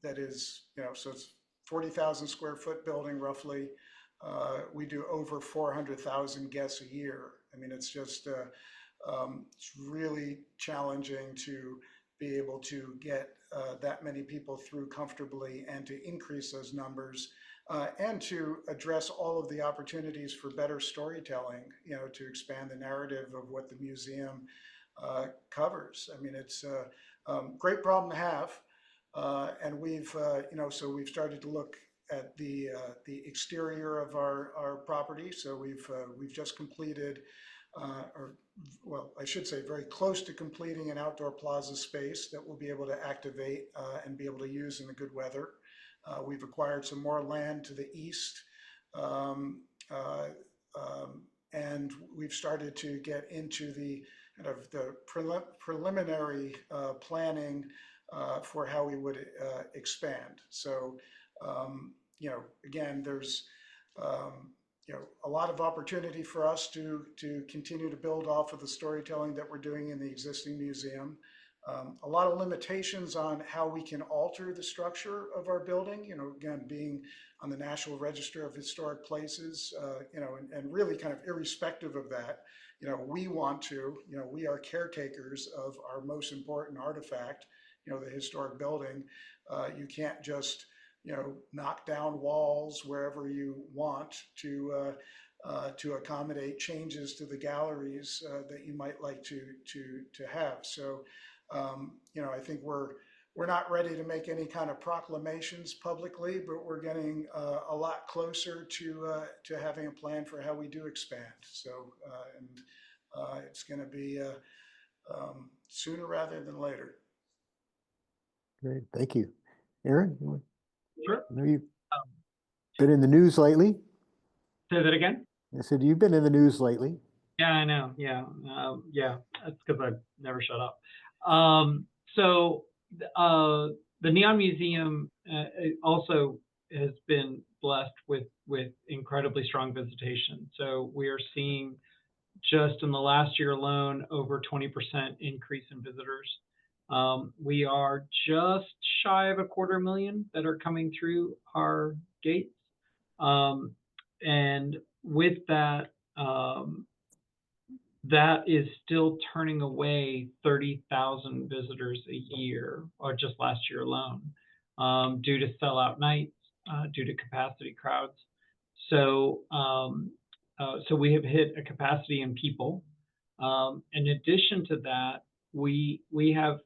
that is, you know, so it's 40,000 square foot building roughly. We do over 400,000 guests a year. I mean, it's just, it's really challenging to be able to get that many people through comfortably and to increase those numbers. And to address all of the opportunities for better storytelling, you know, to expand the narrative of what the museum covers. I mean, it's a great problem to have. And we've, you know, so we've started to look at the exterior of our property. So we've just completed, or well, I should say very close to completing an outdoor plaza space that we'll be able to activate and be able to use in the good weather. We've acquired some more land to the east, and we've started to get into the kind of the preliminary planning for how we would expand. So, you know, again, there's you know, a lot of opportunity for us to continue to build off of the storytelling that we're doing in the existing museum. A lot of limitations on how we can alter the structure of our building, you know, again, being on the National Register of Historic Places, you know, and really kind of irrespective of that, you know, we want to, you know, we are caretakers of our most important artifact, you know, the historic building. You can't just, you know, knock down walls wherever you want to accommodate changes to the galleries that you might like to have. So, you know, I think we're not ready to make any kind of proclamations publicly, but we're getting a lot closer to having a plan for how we do expand. So, and it's going to be sooner rather than later. Great, thank you. Aaron, Sure. I know you've been in the news lately. Say that again? I said you've been in the news lately. Yeah, I know. Yeah. Yeah, that's because I never shut up. So the Neon Museum also has been blessed with incredibly strong visitation. So we are seeing just in the last year alone over 20% increase in visitors. We are just shy of 250,000 that are coming through our gates. And with that, that is still turning away 30,000 visitors a year, or just last year alone, due to sellout nights, due to capacity crowds. So, so we have hit a capacity in people. In addition to that, we have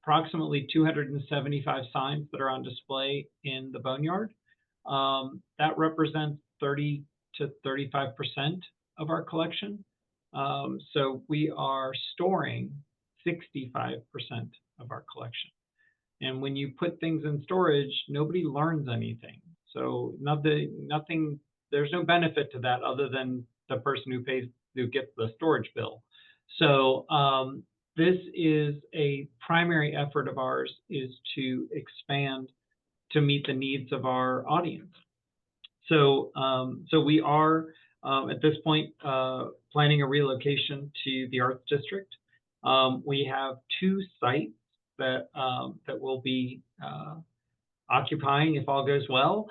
approximately 275 signs that are on display in the Boneyard. That represents 30 to 35% of our collection. So we are storing 65% of our collection. And when you put things in storage, nobody learns anything. So nothing, there's no benefit to that other than the person who gets the storage bill. So this is a primary effort of ours, is to expand to meet the needs of our audience. So so we are at this point planning a relocation to the Arts District. We have 2 sites that that we'll be occupying if all goes well.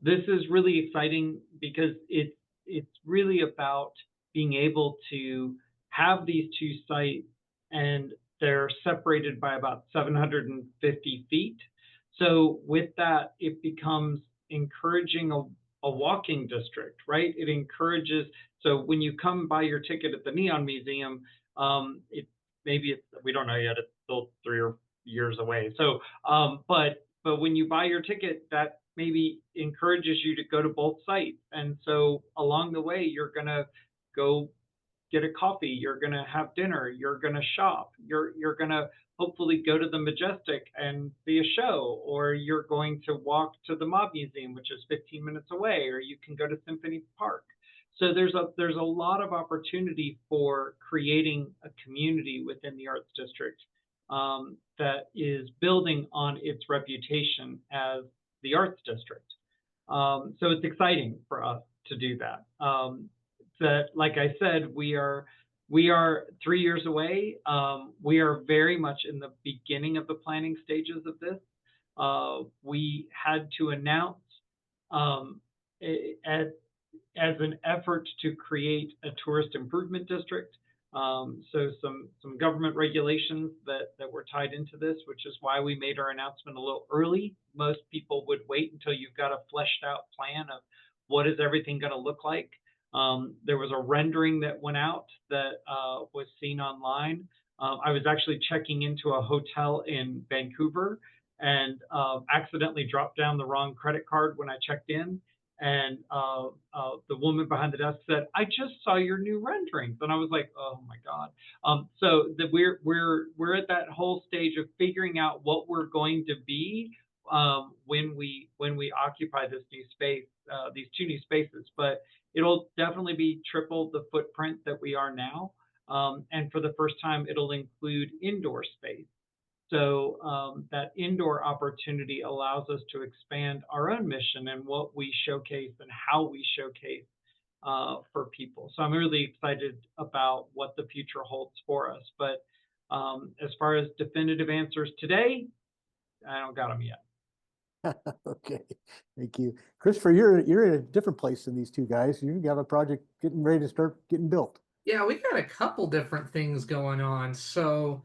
This is really exciting because it's really about being able to have these 2 sites, and they're separated by about 750 feet. So with that, it becomes encouraging a walking district, right? It encourages, so when you come buy your ticket at the Neon Museum, maybe we don't know yet. It's still 3 years away. So, but when you buy your ticket, that maybe encourages you to go to both sites. And so along the way, you're gonna go get a coffee, you're going to have dinner, you're going to shop, you're going to hopefully go to the Majestic and see a show, or you're going to walk to the Mob Museum, which is 15 minutes away, or you can go to Symphony Park. So there's a lot of opportunity for creating a community within the Arts District that is building on its reputation as the Arts District. So it's exciting for us to do that. That, like I said, we are 3 years away. We are very much in the beginning of the planning stages of this. We had to announce as an effort to create a tourist improvement district. So some government regulations that were tied into this, which is why we made our announcement a little early. Most people would wait until you've got a fleshed out plan of what is everything going to look like. There was a rendering that went out that was seen online. I was actually checking into a hotel in Vancouver and accidentally dropped down the wrong credit card when I checked in. And the woman behind the desk said, "I just saw your new renderings," and I was like, "Oh my God!" So that we're at that whole stage of figuring out what we're going to be when we occupy this new space, these two new spaces. But it'll definitely be triple the footprint that we are now, and for the first time, it'll include indoor space. So that indoor opportunity allows us to expand our own mission and what we showcase and how we showcase for people. So I'm really excited about what the future holds for us. But as far as definitive answers today, I don't got them yet. Okay, thank you. Christopher, you're in a different place than these two guys. You have a project getting ready to start getting built. Yeah, we got a couple different things going on. So,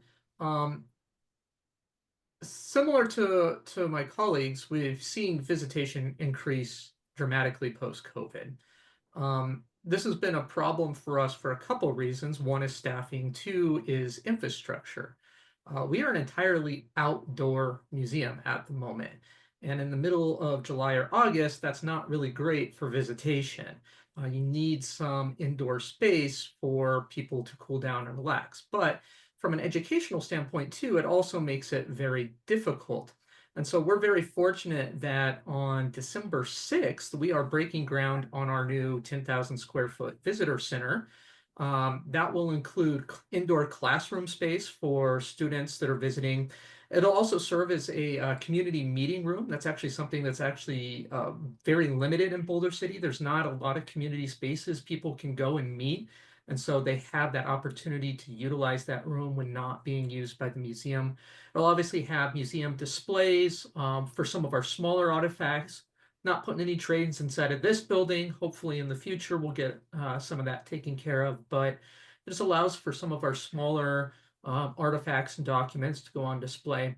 similar to my colleagues, we've seen visitation increase dramatically post-COVID. This has been a problem for us for a couple reasons. One is staffing, two is infrastructure. We are an entirely outdoor museum at the moment. And in the middle of July or August, that's not really great for visitation. You need some indoor space for people to cool down and relax. But from an educational standpoint, too, it also makes it very difficult. And so we're very fortunate that on December 6th, we are breaking ground on our new 10,000 square foot visitor center. That will include indoor classroom space for students that are visiting. It'll also serve as a community meeting room. That's actually something that's actually very limited in Boulder City. There's not a lot of community spaces people can go and meet. And so they have that opportunity to utilize that room when not being used by the museum. It'll obviously have museum displays for some of our smaller artifacts. Not putting any trades inside of this building. Hopefully in the future we'll get some of that taken care of, but this allows for some of our smaller artifacts and documents to go on display.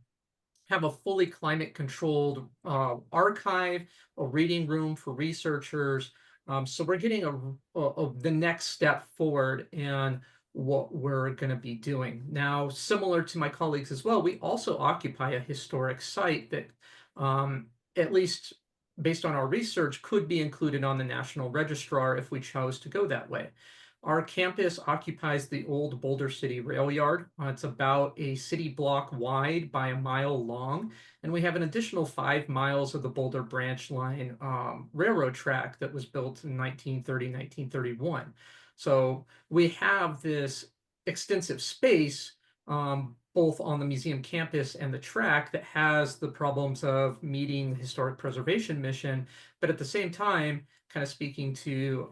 Have a fully climate controlled archive, a reading room for researchers. So we're getting the next step forward in what we're going to be doing. Now, similar to my colleagues as well, we also occupy a historic site that at least based on our research could be included on the National Registrar if we chose to go that way. Our campus occupies the old Boulder City Rail Yard. It's about a city block wide by a mile long. And we have an additional 5 miles of the Boulder Branch Line railroad track that was built in 1930, 1931. So we have this extensive space both on the museum campus and the track that has the problems of meeting the historic preservation mission, but at the same time, kind of speaking to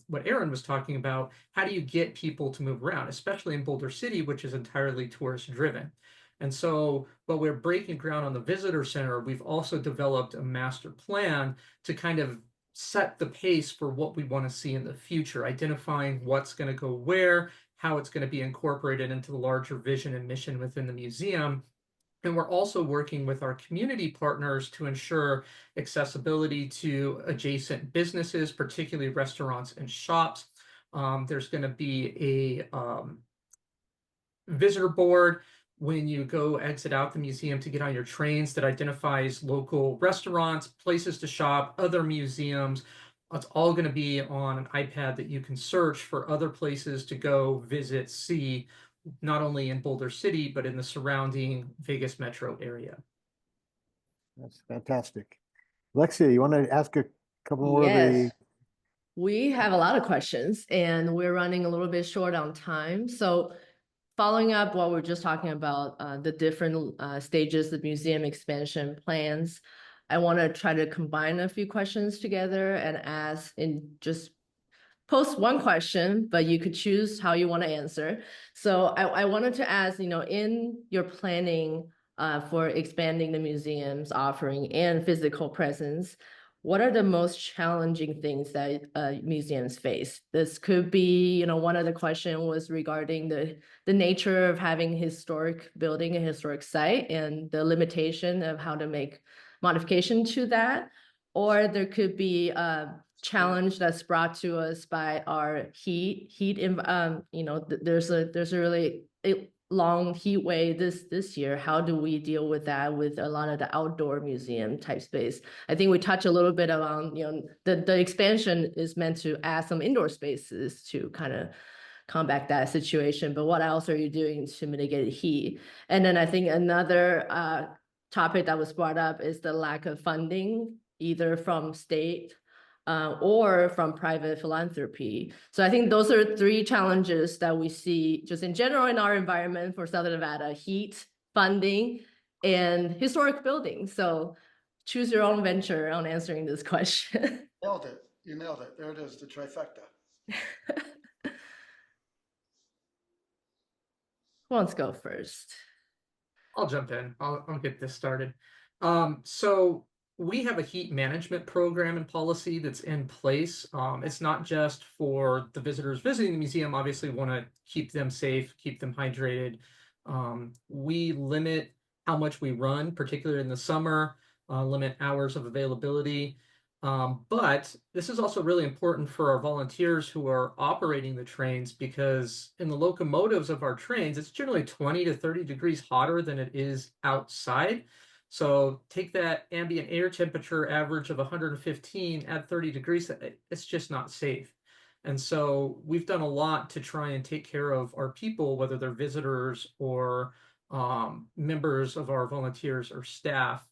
what Aaron was talking about, how do you get people to move around, especially in Boulder City, which is entirely tourist driven. And so while we're breaking ground on the visitor center, we've also developed a master plan to kind of set the pace for what we want to see in the future, identifying what's going to go where, how it's going to be incorporated into the larger vision and mission within the museum. And we're also working with our community partners to ensure accessibility to adjacent businesses, particularly restaurants and shops. There's going to be visitor board when you go exit out the museum to get on your trains that identifies local restaurants, places to shop, other museums. It's all going to be on an iPad that you can search for other places to go visit, see, not only in Boulder City, but in the surrounding Vegas metro area. That's fantastic. Alexia, you want to ask a couple more of the? Yes. We have a lot of questions and we're running a little bit short on time. So following up what we're just talking about, the different stages of museum expansion plans, I want to try to combine a few questions together and ask in just post one question, but you could choose how you want to answer. So I wanted to ask, in your planning for expanding the museum's offering and physical presence, what are the most challenging things that museums face? This could be, one of the questions was regarding the nature of having historic building, a historic site, and the limitation of how to make modification to that. Or there could be challenge that's brought to us by our there's a really long heat wave this year. How do we deal with that with a lot of the outdoor museum type space? I think we touch a little bit around, the expansion is meant to add some indoor spaces to kind of combat that situation, but what else are you doing to mitigate heat? And then I think another topic that was brought up is the lack of funding, either from state or from private philanthropy. So I think those are three challenges that we see just in general in our environment for Southern Nevada: heat, funding, and historic buildings. So choose your own venture on answering this question. Nailed it. You nailed it. There it is, the trifecta. Who wants to go first? I'll jump in. I'll get this started. So we have a heat management program and policy that's in place. It's not just for the visitors visiting the museum. Obviously, we want to keep them safe, keep them hydrated. We limit how much we run, particularly in the summer, limit hours of availability. But this is also really important for our volunteers who are operating the trains, because in the locomotives of our trains, it's generally 20 to 30 degrees hotter than it is outside. So take that ambient air temperature average of 115, add 30 degrees, it's just not safe. And so we've done a lot to try and take care of our people, whether they're visitors or members of our volunteers or staff,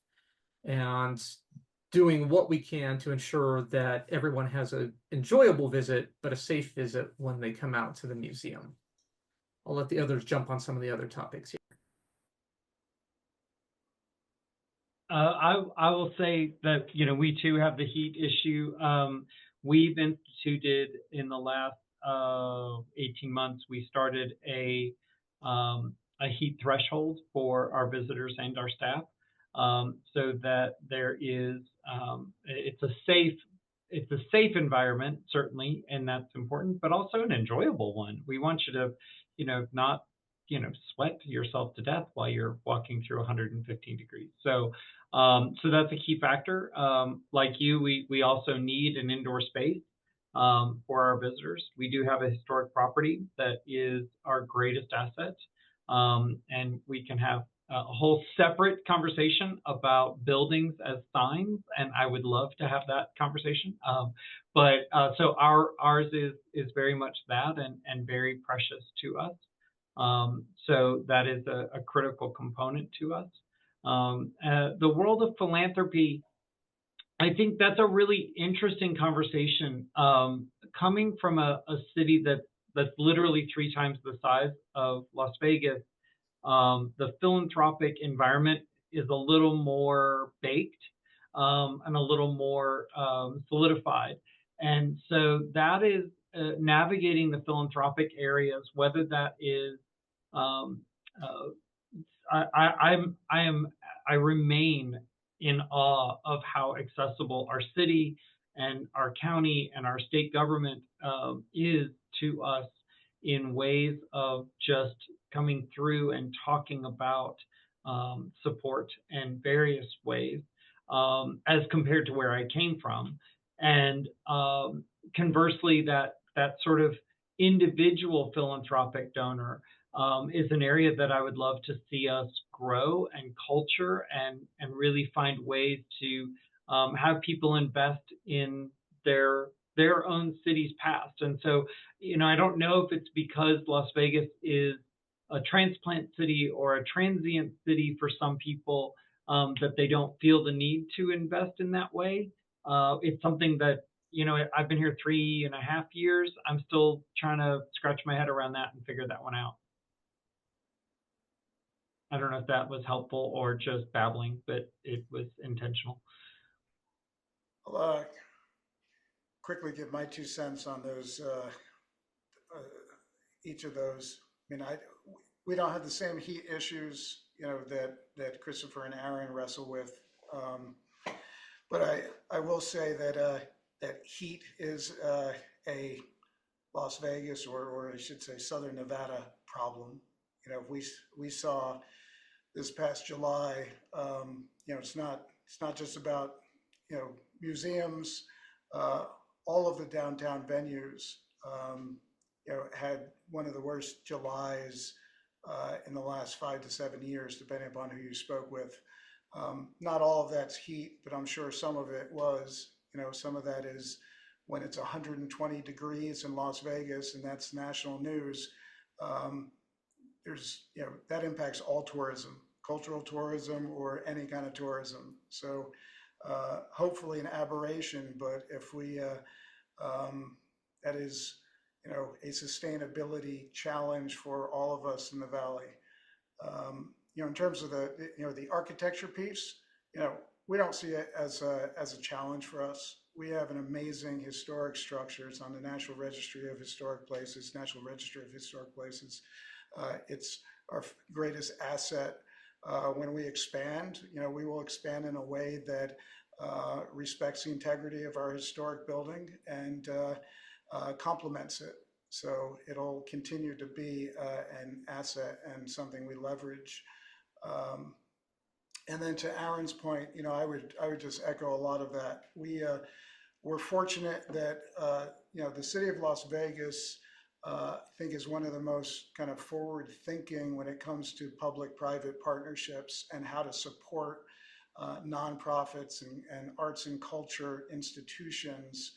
and doing what we can to ensure that everyone has an enjoyable visit, but a safe visit when they come out to the museum. I'll let the others jump on some of the other topics here. I will say that, we too have the heat issue. We've instituted in the last 18 months, we started a heat threshold for our visitors and our staff, so that there is, it's a safe environment, certainly, and that's important, but also an enjoyable one. We want you to, not, sweat yourself to death while you're walking through 115 degrees. So that's a key factor. Like you, we also need an indoor space for our visitors. We do have a historic property that is our greatest asset, and we can have a whole separate conversation about buildings as signs, and I would love to have that conversation. So ours is very much that, and very precious to us. So that is a critical component to us. The world of philanthropy, I think that's a really interesting conversation. Coming from a city that's literally 3 times the size of Las Vegas, the philanthropic environment is a little more baked and a little more solidified. And so that is navigating the philanthropic areas, whether that is I remain in awe of how accessible our city and our county and our state government is to us, in ways of just coming through and talking about support in various ways, as compared to where I came from. And conversely, that sort of individual philanthropic donor is an area that I would love to see us grow and culture and really find ways to have people invest in their own city's past. And so, I don't know if it's because Las Vegas is a transplant city or a transient city for some people, that they don't feel the need to invest in that way. It's something that, I've been here 3.5 years. I'm still trying to scratch my head around that and figure that one out. I don't know if that was helpful or just babbling, but it was intentional. I'll quickly give my 2 cents on those, each of those. I mean, we don't have the same heat issues, that Christopher and Aaron wrestle with. But I will say that that heat is a Las Vegas, or I should say Southern Nevada problem. We saw this past July, it's not just about, museums, all of the downtown venues, had one of the worst Julys in the last 5 to 7 years, depending upon who you spoke with. Not all of that's heat, but I'm sure some of it was. Some of that is when it's 120 degrees in Las Vegas, and that's national news. There's, that impacts all tourism, cultural tourism, or any kind of tourism. So hopefully an aberration, but if we, that is, a sustainability challenge for all of us in the Valley. In terms of the architecture piece, we don't see it as a challenge for us. We have an amazing historic structure. It's on the National Registry of Historic Places, It's our greatest asset. When we expand, we will expand in a way that respects the integrity of our historic building and complements it. So it'll continue to be an asset and something we leverage. And then to Aaron's point, I would just echo a lot of that. We're fortunate that the city of Las Vegas, I think, is one of the most kind of forward thinking when it comes to public-private partnerships and how to support nonprofits and arts and culture institutions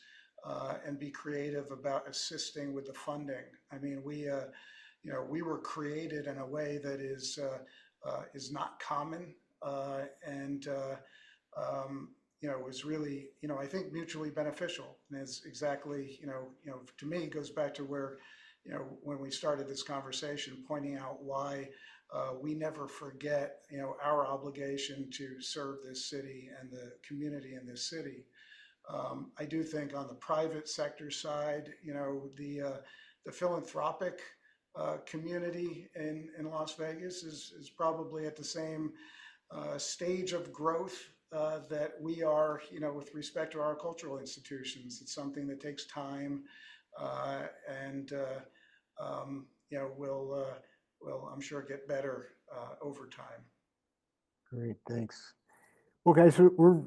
and be creative about assisting with the funding. I mean, we were created in a way that is not common, and was really, I think, mutually beneficial. And it's exactly, to me, it goes back to where, when we started this conversation, pointing out why we never forget, our obligation to serve this city and the community in this city. I do think on the private sector side, the philanthropic community in Las Vegas is probably at the same stage of growth that we are, with respect to our cultural institutions. It's something that takes time, and will, I'm sure, get better over time. Great, thanks. Well, guys, we're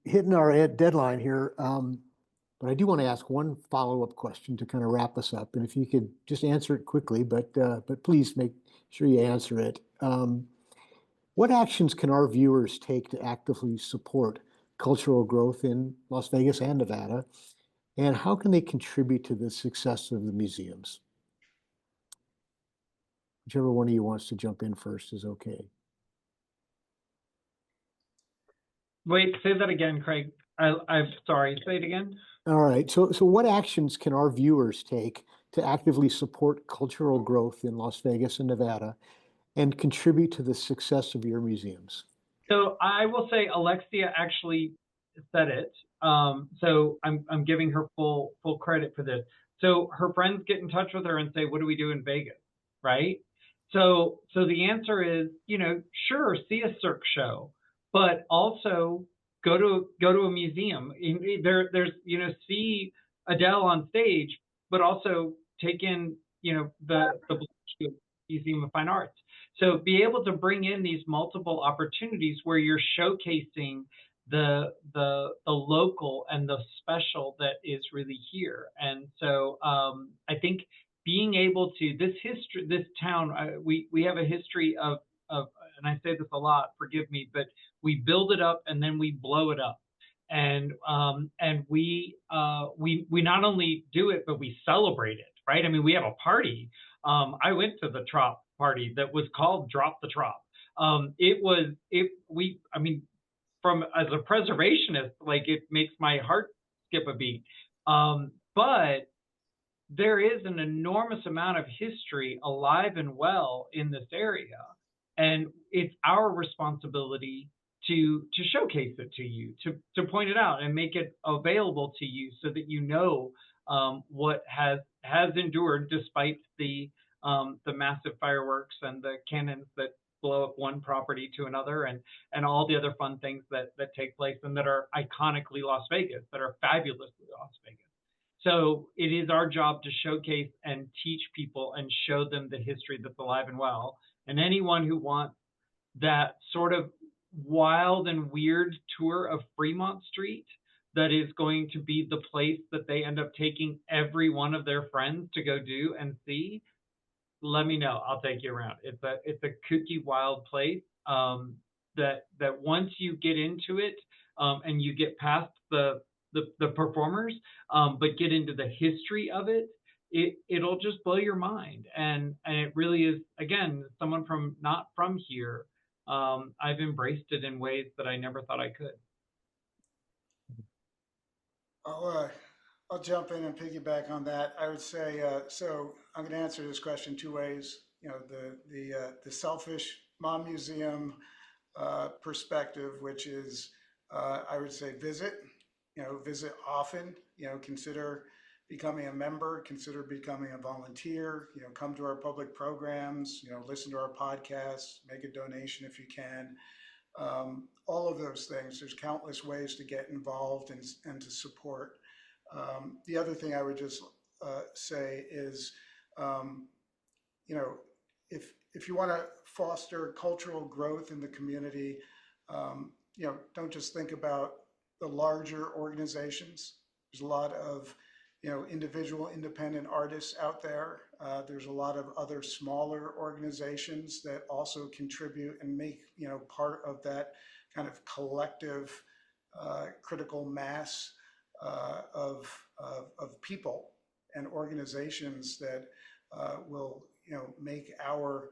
hitting our deadline here, but I do want to ask one follow-up question to kind of wrap us up. And if you could just answer it quickly, but please make sure you answer it. What actions can our viewers take to actively support cultural growth in Las Vegas and Nevada? And how can they contribute to the success of the museums? Whichever one of you wants to jump in first is okay. Wait, say that again, Craig. I'm sorry, say it again. All right. So what actions can our viewers take to actively support cultural growth in Las Vegas and Nevada and contribute to the success of your museums? So I will say Alexia actually said it. So I'm giving her full credit for this. So her friends get in touch with her and say, what do we do in Vegas? Right? So the answer is, sure, see a Cirque show, but also go to a museum. There's see Adele on stage, but also take in the Museum of Fine Arts. So be able to bring in these multiple opportunities where you're showcasing the local and the special that is really here. And so I think being able to, this town, we have a history of, and I say this a lot, forgive me, but we build it up and then we blow it up. And we not only do it, but we celebrate it, right? I mean, we have a party. I went to the Trop party that was called Drop the Trop. I mean, from as a preservationist, like it makes my heart skip a beat. But there is an enormous amount of history alive and well in this area. And it's our responsibility to showcase it to you, to point it out and make it available to you so that you know what has endured despite the massive fireworks and the cannons that blow up one property to another, and all the other fun things that take place and that are iconically Las Vegas, that are fabulously Las Vegas. So it is our job to showcase and teach people and show them the history that's alive and well. And anyone who wants that sort of wild and weird tour of Fremont Street that is going to be the place that they end up taking every one of their friends to go do and see, let me know. I'll take you around. It's a kooky, wild place that once you get into it and you get past the performers, but get into the history of it, it'll just blow your mind. And it really is, again, someone not from here, I've embraced it in ways that I never thought I could. I'll jump in and piggyback on that. I would say, so I'm going to answer this question two ways. You know, the selfish mom museum perspective, which is, I would say, visit often, consider becoming a member, consider becoming a volunteer, come to our public programs, listen to our podcasts, make a donation if you can. All of those things. There's countless ways to get involved and to support. The other thing I would just say is, if you want to foster cultural growth in the community, don't just think about the larger organizations. There's a lot of individual independent artists out there. There's a lot of other smaller organizations that also contribute and make part of that kind of collective critical mass of people and organizations that will make our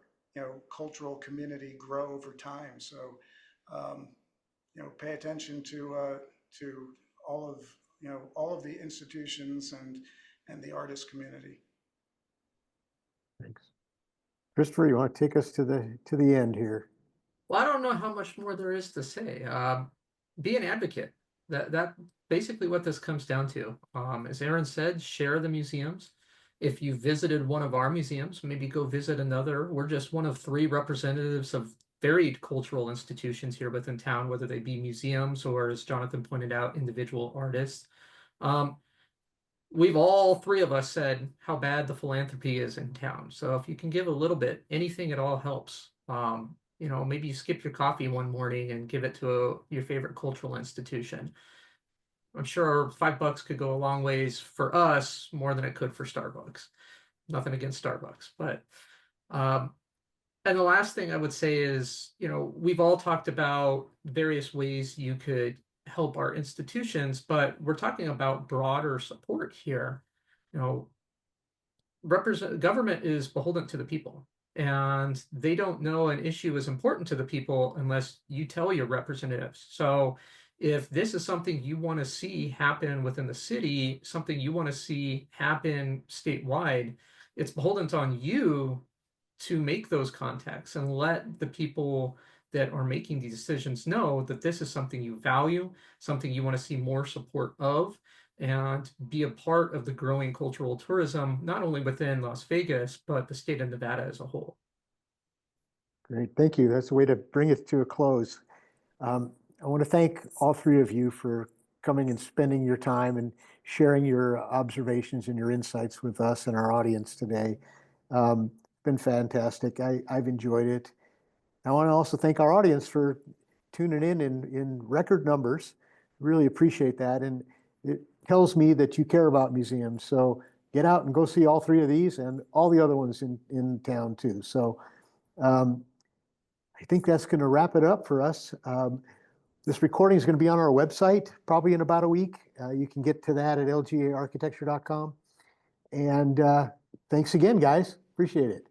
cultural community grow over time. So pay attention to all of the institutions and the artist community. Thanks. Christopher, you want to take us to the end here? Well, I don't know how much more there is to say. Be an advocate. That basically what this comes down to. As Aaron said, share the museums. If you visited one of our museums, maybe go visit another. We're just one of 3 representatives of varied cultural institutions here within town, whether they be museums or, as Jonathan pointed out, individual artists. We've all 3 of us said how bad the philanthropy is in town. So if you can give a little bit, anything at all helps. Maybe you skip your coffee one morning and give it to your favorite cultural institution. I'm sure $5 could go a long ways for us, more than it could for Starbucks. Nothing against Starbucks, but and the last thing I would say is, we've all talked about various ways you could help our institutions, but we're talking about broader support here. Government is beholden to the people, and they don't know an issue is important to the people unless you tell your representatives. So if this is something you want to see happen within the city, something you want to see happen statewide, it's beholden on you to make those contacts and let the people that are making these decisions know that this is something you value, something you want to see more support of, and be a part of the growing cultural tourism, not only within Las Vegas, but the state of Nevada as a whole. Great, thank you. That's a way to bring it to a close. I want to thank all 3 of you for coming and spending your time and sharing your observations and your insights with us and our audience today. Been fantastic. I've enjoyed it. I want to also thank our audience for tuning in record numbers. Really appreciate that. And it tells me that you care about museums. So get out and go see all three of these and all the other ones in town too. So I think that's going to wrap it up for us. This recording is going to be on our website probably in about a week. You can get to that at lgaarchitecture.com. And thanks again, guys. Appreciate it.